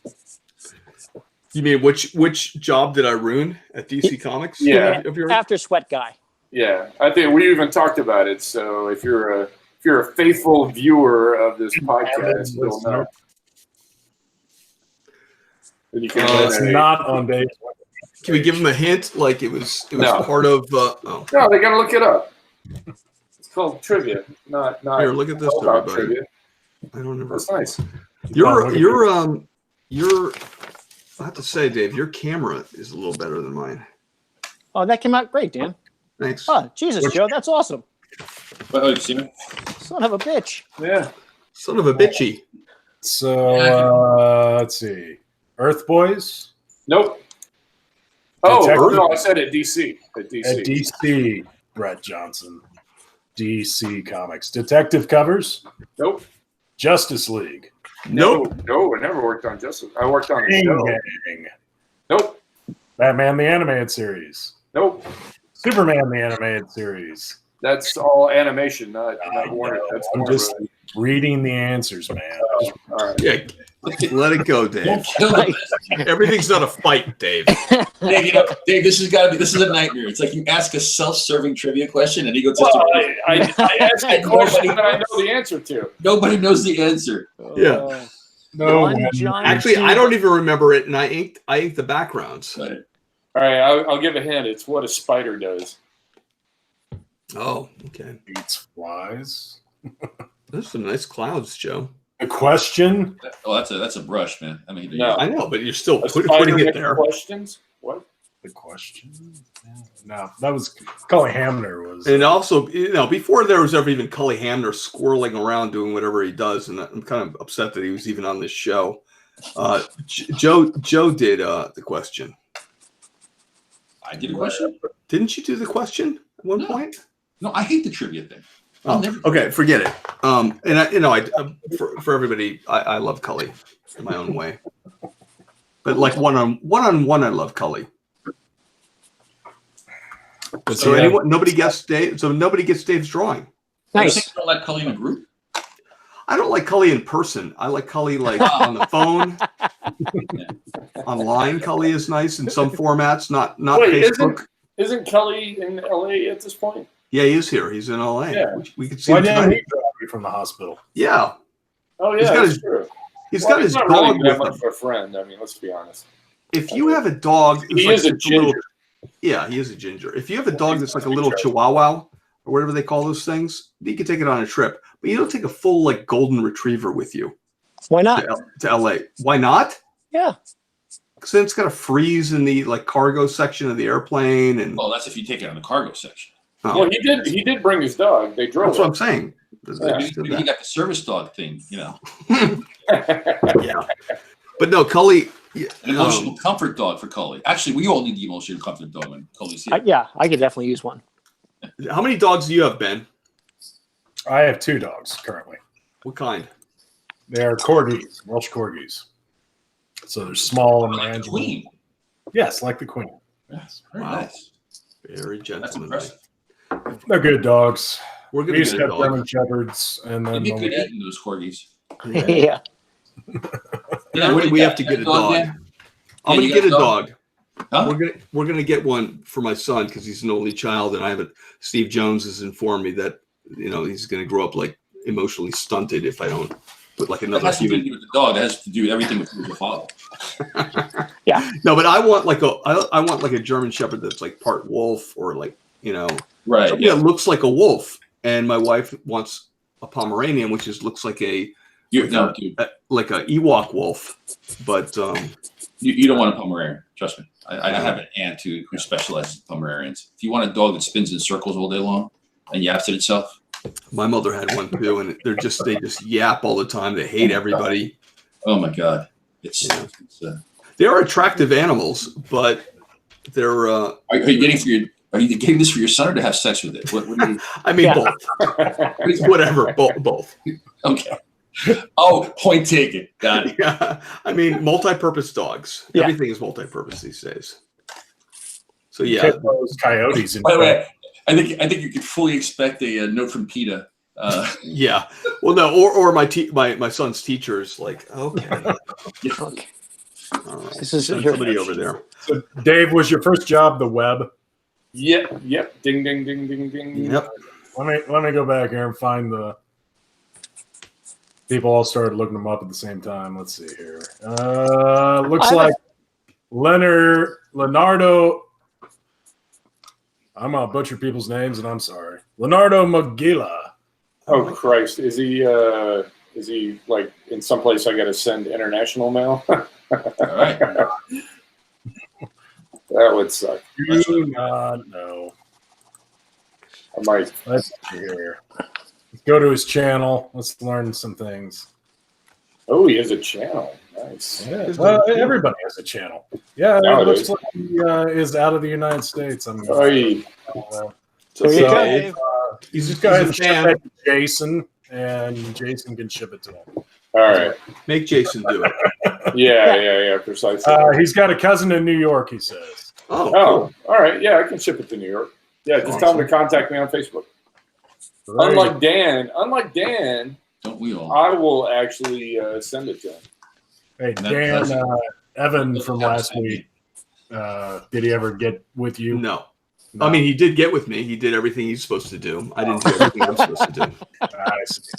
You mean which job did I ruin at DC Comics? Yeah. Of yours? After sweat guy. Yeah, I think we even talked about it. So if you're a faithful viewer of this podcast, you'll know. And you can It's not on Dave. Can we give him a hint? Like it was No. part of. Oh, No, they gotta look it up. It's called trivia, not here, look at this, about everybody. trivia. I don't know. That's nice. Your I have to say, Dave, your camera is a little better than mine. Oh, that came out great, Dan. Thanks. Oh, Jesus, Joe, that's awesome. Oh, you see me? Son of a bitch. Yeah. Son of a bitchy. So let's see. Earth Boys Nope. Oh Detective. no, I said at DC. At DC. at DC. Brett Johnson. DC Comics. Detective Covers. Nope. Justice League. Nope. No, I never worked on Justice. I worked on the show. Gang. Nope. Batman the Animated Series. Nope. Superman the Animated Series. That's all animation, not Warner. know. That's I'm more just- of a- Reading the answers, man. all right. Yeah, let it go, Dave. Don't kill them. Everything's not a fight, Dave. Dave, Dave, this is a nightmare. It's like you ask a self-serving trivia question and he goes, Well, I asked a question that I know the answer to. nobody knows the answer. Yeah. No, one when- John. Actually, two- I don't even remember it, and I inked the backgrounds. Right. All right, I'll give a hint. It's what a spider does. Oh, okay. Eats flies. Those are some nice clouds, Joe. The question. Oh, that's a brush, man. I mean, No. I know, but you're still A putting spider it has there. questions? What? The question. No, that was Cully Hamner was. And also, before there was ever even Cully Hamner squirreling around doing whatever he does, and I'm kind of upset that he was even on this show. Joe did the question. I did a question. Didn't you do the question at one No. point? No, I hate the trivia thing. Oh, okay, forget it. And for everybody, I love Cully in my own way. But like one on one, I love Cully. But so Yeah. nobody gets Dave. So nobody gets Dave's drawing. You Nice. think you don't like Cully in a group? I don't like Cully in person. I like Cully like on the phone, online. Cully is nice in some formats, not Wait, Facebook. Isn't Kelly in LA at this point? Yeah, he is here. He's in LA. Yeah. We could see Why him didn't tonight. he drive you from the hospital? Yeah, Oh yeah, He's got that's his true. he's Well, got his not dog really that with much him. of a friend. I mean, let's be honest. If you have a dog, that's He like is a just little- ginger. yeah, he is a ginger. If you have a dog that's like a little Chihuahua or whatever they call those things, you can take it on a trip. But you don't take a full like golden retriever with you Why not? to LA. Why not? Yeah. Because then it's got to freeze in the like cargo section of the airplane, and Oh, that's if you take it on the cargo section. oh, Well, he did bring his dog. They drove that's what it. I'm saying. They Yeah. just did Maybe he that. got the service dog thing, you know, Yeah, but no, Cully. Yeah, an emotional comfort dog for Cully. Actually, we all need the emotional comfort dog when Cully's here. Yeah, I could definitely use one. how many dogs do you have, Ben? I have 2 dogs currently. What kind? They're corgis, Welsh corgis. So they're small and Like the manageable. Queen. Yes, like the Queen. Yes, very Wow. nice. Very That's gentlemanly. impressive. They're good dogs. We're We gonna used get to a have dog. German Shepherds, and They'd then be when good we had- eating those corgis. Yeah. Yeah, what do you we got? have to get a Dog, dog. Dan? I'm you gonna get a got a dog. Huh? We're gonna get one for my son because he's an only child, and I haven't. Steve Jones has informed me that he's gonna grow up like emotionally stunted if I don't put like That another has to do human. with the dog. That has to do with everything with the father. No, but I want like a German Shepherd that's like part wolf or like Right. something that looks like a wolf. And my wife wants a Pomeranian, which looks like a No, dude, like a Ewok wolf, but you don't want a Pomeranian. Trust me. I have an aunt who specializes in Pomeranians. If you want a dog that spins in circles all day long and yaps at itself, my mother had one too, and they just yap all the time. They hate everybody. oh my god, it's. Yeah. it's They are attractive animals, but they're are you getting for your? Are you getting this for your son or to have sex with it? What do you? I mean, Yeah. both. Whatever, both. Okay. Oh, point taken. Got it. Yeah, I mean, multi-purpose dogs. Yeah. Everything is multi-purpose these days. So yeah, kept those coyotes in By the way, I think you could fully expect a note from PETA. yeah. Well, no, or my son's teachers like, okay, Okay. all right, This is send here. somebody over there. So, Dave, was your first job the web? Yep. Ding, ding, ding, ding, ding. Yep. Let me go back here and find the people all started looking them up at the same time. Let's see here. Looks I like Leonardo. I'm gonna butcher people's names, and I'm sorry. Leonardo Magilla. Oh Christ, is he like in some place I got to send international mail? All right. That would suck. Do not know. I might. Let's see here. Let's go to his channel. Let's learn some things. Oh, he has a channel. Nice. Yeah, well, everybody has a channel. Yeah, it Nowadays. looks like he is out of the United States. I'm Oy. There you So, go, Dave, Dave. he's he's just going a to ship fan. it to Jason, and Jason can ship it to him. All right. Make Jason do it. Yeah. Precisely. He's got a cousin in New York, he says. Oh, Oh, all right. Yeah, I can ship it to New York. Yeah, just tell him to contact me on Facebook. Unlike Dan, Don't we all? I will actually send it to him. Hey, that Dan, cousin- Evan from last week, did he ever get with you? no. No. I mean, he did get with me. He did everything he's supposed to do. I didn't do everything I'm supposed to do. I see.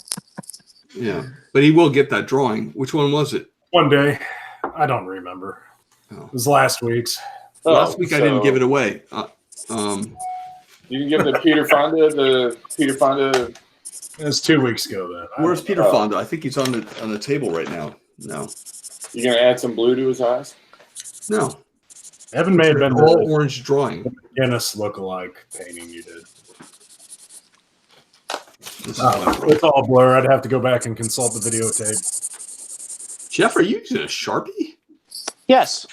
Yeah, but he will get that drawing. Which one was it? One day, I don't remember. Oh. It was last week's. Last week I didn't so give it away. You can give the Peter Fonda. It was 2 weeks ago. Then Where's Peter Oh. Fonda? I think he's on the table right now. No, You gonna add some blue to his eyes? no. Evan may have been All the orange drawing. Guinness look-alike painting you did. This is I don't know. It's all blur. I'd have to go back and consult the videotape. Jeff, are you using a Sharpie? Yes.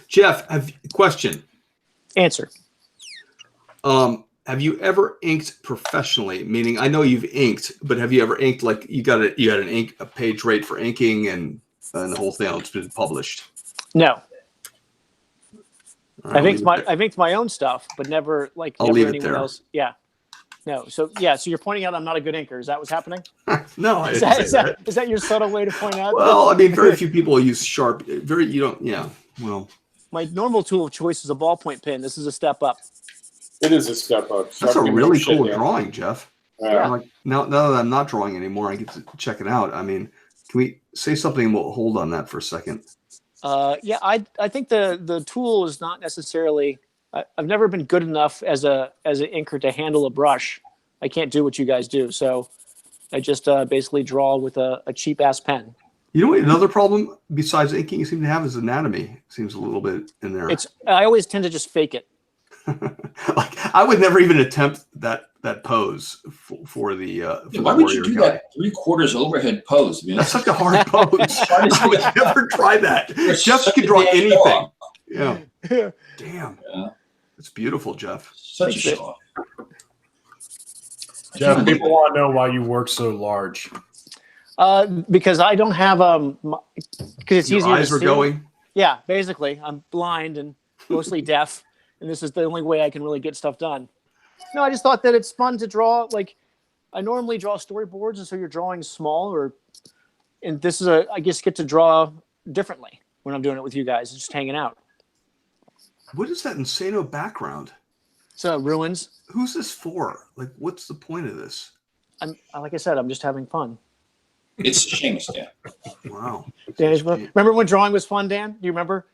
Jeff, question. Answer. Have you ever inked professionally? Meaning, I know you've inked, but have you ever inked like you got a page rate for inking and the whole thing? It's been published. No. All right, I've inked my own stuff, but never I'll never leave it anyone there. else. Yeah. No. So yeah. So you're pointing out I'm not a good inker. Is that what's happening? no, I Is didn't say that. is that your subtle way to point out? Well, I mean, very few people use Sharp. You don't. Yeah. Well, My normal tool of choice is a ballpoint pen. This is a step up. It is a step up. that's a Sharpie really shit cool down. drawing, Jeff. Yeah. I'm like, now that I'm not drawing anymore, I get to check it out. I mean, can we say something and we'll hold on that for a second? Yeah, I think the tool is not necessarily. I've never been good enough as an inker to handle a brush. I can't do what you guys do, so I just basically draw with a cheap ass pen. You know what? Another problem besides inking you seem to have is anatomy. Seems a little bit in there. I always tend to just fake it. Like I would never even attempt that pose for the. For Why the would you warrior do guy. that 3/4 overhead pose? I mean, That's such a hard pose. Try to I would never try that. You're Jeff such can a draw damn anything. show-off. Yeah. Damn. Yeah. It's beautiful, Jeff. Such a Thanks, show. Jeff, people want to know why you work so large. Because I don't have because it's Your easier eyes to were see. going. Yeah, basically, I'm blind and mostly deaf, and this is the only way I can really get stuff done. No, I just thought that it's fun to draw. Like, I normally draw storyboards, and so you're drawing small, and this is I just get to draw differently when I'm doing it with you guys, just hanging out. What is that Insano background? So ruins. Who's this for? Like, what's the point of this? Like I said, I'm just having fun. It's Seamus, Dan. Wow. Dan, remember when drawing was fun, Dan? Do you remember?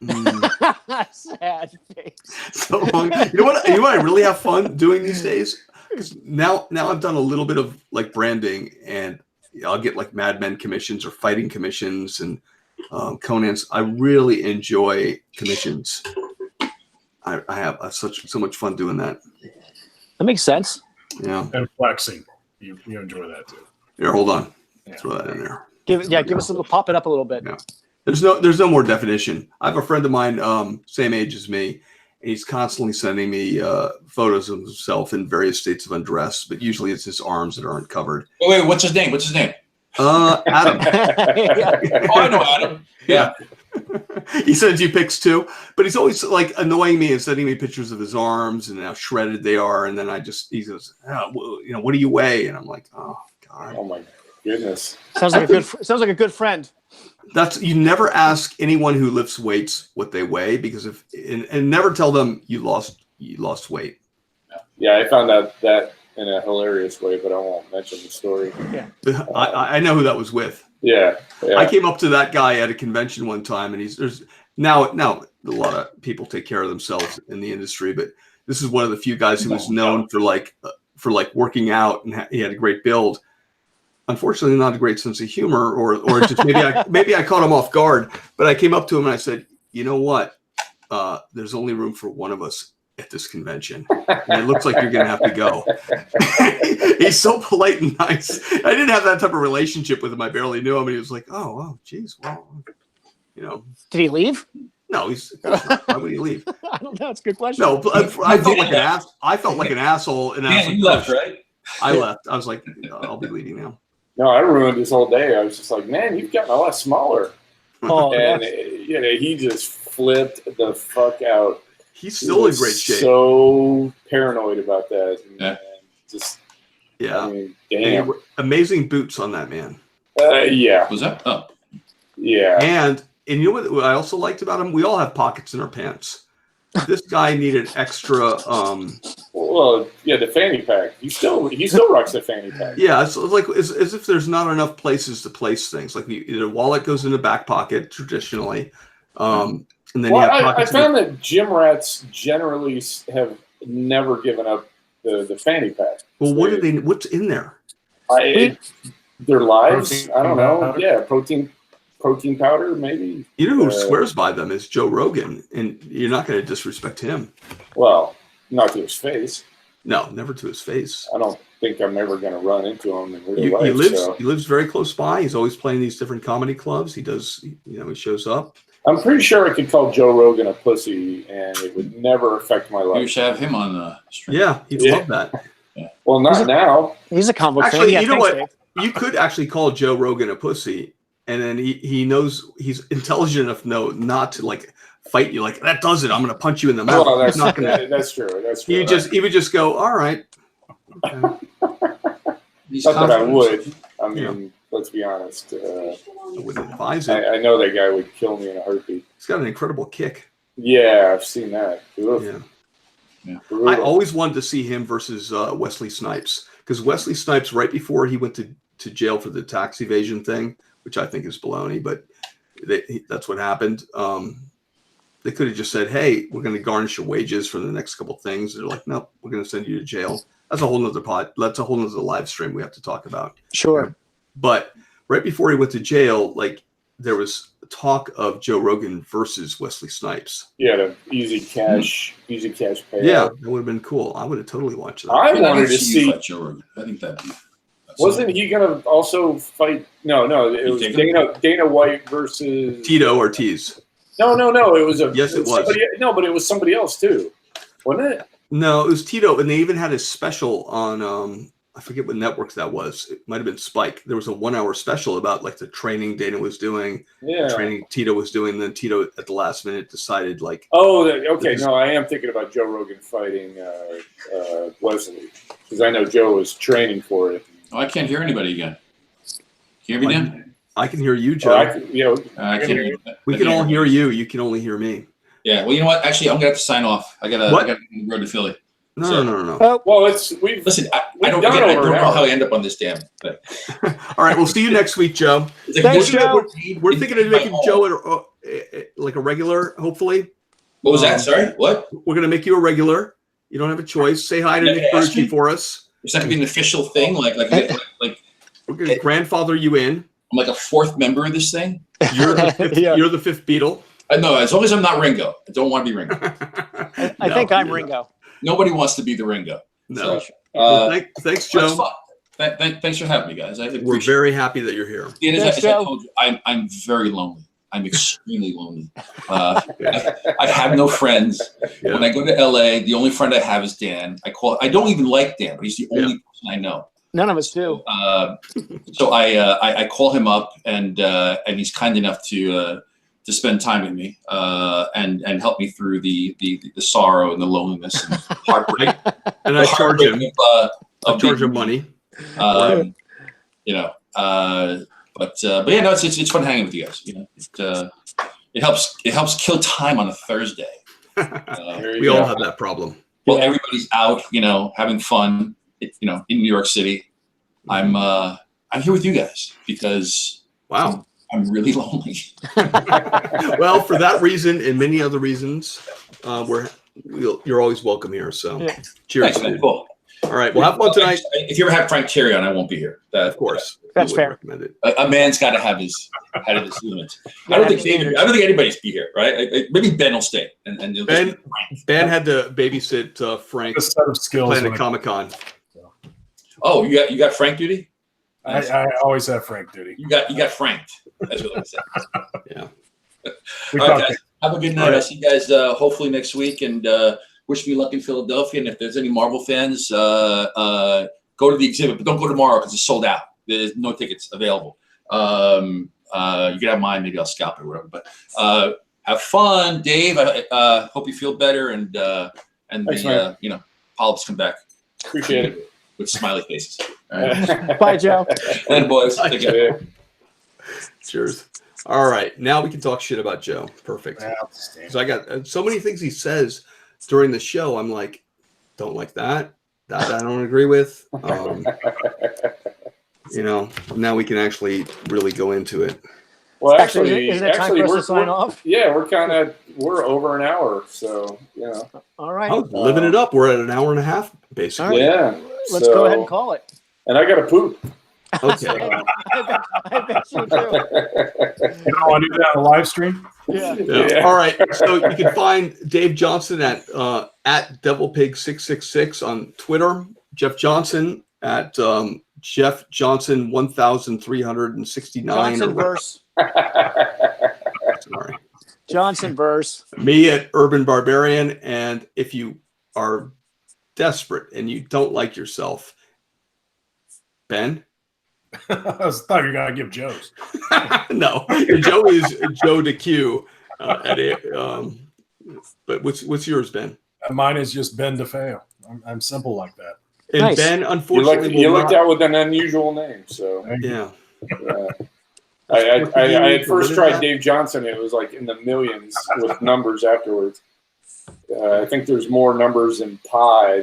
Mm. Sad face. So long. You know what I really have fun doing these days? Because now I've done a little bit of like branding, and I'll get like Mad Men commissions or fighting commissions and Conan's. I really enjoy commissions. I have so much fun doing that. That makes sense. Yeah. And flexing. You enjoy that too. Here, hold on. Yeah. Throw that in there. Give us a little, pop it up a little bit. Yeah. There's no more definition. I have a friend of mine, same age as me, and he's constantly sending me photos of himself in various states of undress, but usually it's his arms that aren't covered. Wait, what's his name? Adam. Yeah. Oh, I know Adam. Yeah. He sends you pics too, but he's always like annoying me and sending me pictures of his arms and how shredded they are. And then he goes, oh, well, what do you weigh? And I'm like, oh God. Oh my goodness. Sounds like a good friend. You never ask anyone who lifts weights what they weigh, because and never tell them you lost weight. Yeah, I found out that in a hilarious way, but I won't mention the story. I know who that was with. Yeah. I came up to that guy at a convention one time, and there's now a lot of people take care of themselves in the industry, but this is one of the few guys who was known for working out, and he had a great build. Unfortunately, not a great sense of humor, or just maybe I caught him off guard. But I came up to him and I said, "You know what? There's only room for one of us at this convention, and it looks like you're going to have to go." He's so polite and nice. I didn't have that type of relationship with him. I barely knew him, and he was like, "Oh, geez, well, you know." Did he leave? No, why would he leave? I don't know. It's a good question. No, I felt like an ass. I felt like an asshole, and I was Dan, like, you left, right? I left. I was like, I'll be leaving now. No, I ruined his whole day. I was just like, man, you've gotten a lot smaller. Oh, And that's- he just flipped the fuck out. He's still in great shape. So paranoid about that. And, Yeah. just, Yeah. I mean, And damn. amazing boots on that man. Yeah. Was that? Oh, Yeah. And you know what I also liked about him? We all have pockets in our pants. This guy needed extra Well, yeah, the fanny pack. He still rocks the fanny pack. Yeah, it's like as if there's not enough places to place things. Like the wallet goes in the back pocket traditionally, and then Well, you have I pockets. found that gym rats generally have never given up the fanny pack. Well, what are they? What's in there? Their lives? Protein I don't know. powder? Yeah, protein powder, maybe. You know who swears by them is Joe Rogan, and you're not going to disrespect him. Well, not to his face. No, never to his face. I don't think I'm ever going to run into him in real He life. lives. So. He lives very close by. He's always playing these different comedy clubs. He does. He shows up. I'm pretty sure I could call Joe Rogan a pussy, and it would never affect my Maybe we life. should have him on the stream. Yeah, he'd Yeah. love that. Well, not now. He's a comic book fan. Actually, Yeah, you know thanks, what? Dave. You could actually call Joe Rogan a pussy, and then he knows he's intelligent enough to know not to like fight you. Like that does it. I'm going to punch you in the mouth. Well, He's not gonna. that's true. That's true. He would just go, all right. Okay. He's Not that I confident. would. I mean, let's be honest. I wouldn't advise it. I know that guy would kill me in a heartbeat. He's got an incredible kick. Yeah, I've seen that. Ugh, Yeah. brutal. I always wanted to see him versus Wesley Snipes, because Wesley Snipes, right before he went to jail for the tax evasion thing, which I think is baloney, but that's what happened. They could have just said, "Hey, we're going to garnish your wages for the next couple things." They're like, "Nope, we're going to send you to jail." That's a whole nother pod. That's a whole nother live stream we have to talk about. Sure. But right before he went to jail, like there was talk of Joe Rogan versus Wesley Snipes. Yeah, the easy cash payout. Yeah, that would have been cool. I would have totally watched that. I I'd wanted like to you see. fight Joe Rogan. I think that'd be. Wasn't he gonna also fight? No, it was Dana White versus Tito Ortiz. No. It was a Yes, it was. somebody, no, but it was somebody else too, wasn't it? No, it was Tito, and they even had a special on I forget what network that was. It might have been Spike. There was a 1 hour special about like the training Dana was doing, Yeah. training Tito was doing. Then Tito at the last minute decided like, Oh, okay. No, I am thinking about Joe Rogan fighting Wesley because I know Joe was training for it. Oh, I can't hear anybody again. Can you hear me, Dan? I can hear you, Oh, Joe. I can't hear you. We can all hear you. You can only hear me. Yeah. Well, you know what? Actually, I'm gonna have to sign off. I gotta What? go to the road to Philly. No. Oh, Well, we've Listen, I We've don't done know over an hour. how I end up on this damn thing. All right, we'll see you next week, Joe. It's like, Thanks, what- Joe. We're thinking of making Joe like a regular. Hopefully, What was that? Sorry, what? we're gonna make you a regular. You don't have a choice. Say hi to Yeah, Nick ask me. Berge for us. Is that gonna be an official thing? Like We're gonna grandfather you in. I'm like a fourth member of this thing? You're the fifth, Yeah. you're the fifth Beatle. No, as long as I'm not Ringo. I don't want to be Ringo. I No, think I'm you're Ringo. Nobody wants to be the Ringo. No. So, Well, thanks, that's Joe. fun. Thanks for having me, guys. I We're appreciate very happy that you're here. it. Thanks, As I Joe. told you, I'm very lonely. I'm extremely lonely. I have no friends. Yeah. When I go to LA, the only friend I have is Dan. I don't even like Dan, but he's the only person I know. None of us do. So I call him up, and he's kind enough to spend time with me and help me through the sorrow and the loneliness and heartbreak. And I charge him. I I charge him money. You know, but yeah, no, it's fun hanging with you guys. You know, it helps kill time on a Thursday. there you We go. all have that problem. Well, everybody's out, you know, having fun, you know, in New York City. I'm here with you guys because Wow. I'm really lonely. Well, for that reason and many other reasons, you're always welcome here. So, Yeah. cheers. Thanks, man. dude. Cool. All right, well, have fun tonight. If you ever have Frank Cherry on, I won't be here. Of course, That's we would fair. recommend it. A man's got to have his limits. I don't think anybody's be here, right? Maybe Ben will stay. And you'll just- Ben had to babysit Frank A set of skills. playing when at it- Comic Con. Oh, you got Frank duty. I always have Frank duty. You got franked. That's what I said. Yeah. We All right, talked guys. Have a good night. All right. I'll see you guys hopefully next week, and wish me luck in Philadelphia. And if there's any Marvel fans, go to the exhibit, but don't go tomorrow because it's sold out. There's no tickets available. You can have mine. Maybe I'll scalp it or whatever. But have fun, Dave. I hope you feel better, and Thanks, man. you know, polyps come back Appreciate it. with smiley faces. All right. Bye, Joe. And boys, take care. Yeah. Cheers. All right, now we can talk shit about Joe. Perfect. Outstanding. So I got so many things he says during the show. I'm like, don't like that. That I don't agree with. You know, now we can actually really go into it. Well, Actually, isn't it time for us to sign off? Yeah, we're over an hour, so yeah. All right. Oh, living it up. We're at an hour and a half, basically. Yeah. Let's go ahead and call it. And I got to poop. Okay. I bet you do. You don't want to do that on a live stream? Yeah. Yeah. All right. So you can find Dave Johnson at DevilPig666 on Twitter. Jeff Johnson at Jeff Johnson 1369. Johnson verse. Sorry. Johnson verse. Me at Urban Barbarian. And if you are desperate and you don't like yourself, Ben? I thought you were going to give Joe's. No, Joe is Joe DeQ. But what's yours, Ben? Mine is just Ben DeFeo. I'm simple like that. And Nice. Ben, You unfortunately, looked out with an unusual name, so Yeah. I had first tried Dave Johnson. It was like in the millions with numbers afterwards. I think there's more numbers in pi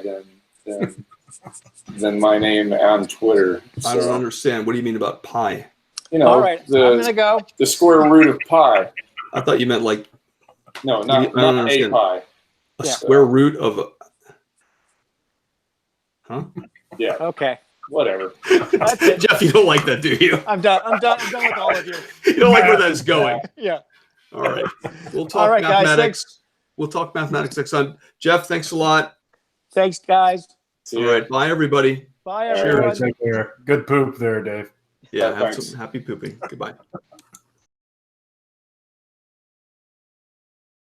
than my name on Twitter. I don't So, understand. What do you mean about pi? you know, All right. I'm going to the go. square root of pi. I thought you meant like No, I don't not a understand. pi. a Yeah. square root of a. Huh? Yeah, Okay. whatever. That's it. Jeff, you don't like that, do you? I'm done. I'm done with all of you. You don't like where that's going. Yeah. All right. We'll talk All right, guys, mathematics. We'll talk mathematics next time. Jeff, thanks a lot. Thanks, guys. See All ya. right. Bye, everybody. Bye, Sure, everyone. Take care. Good poop there, Dave. Yeah. Bye, Have thanks. some happy pooping. Goodbye.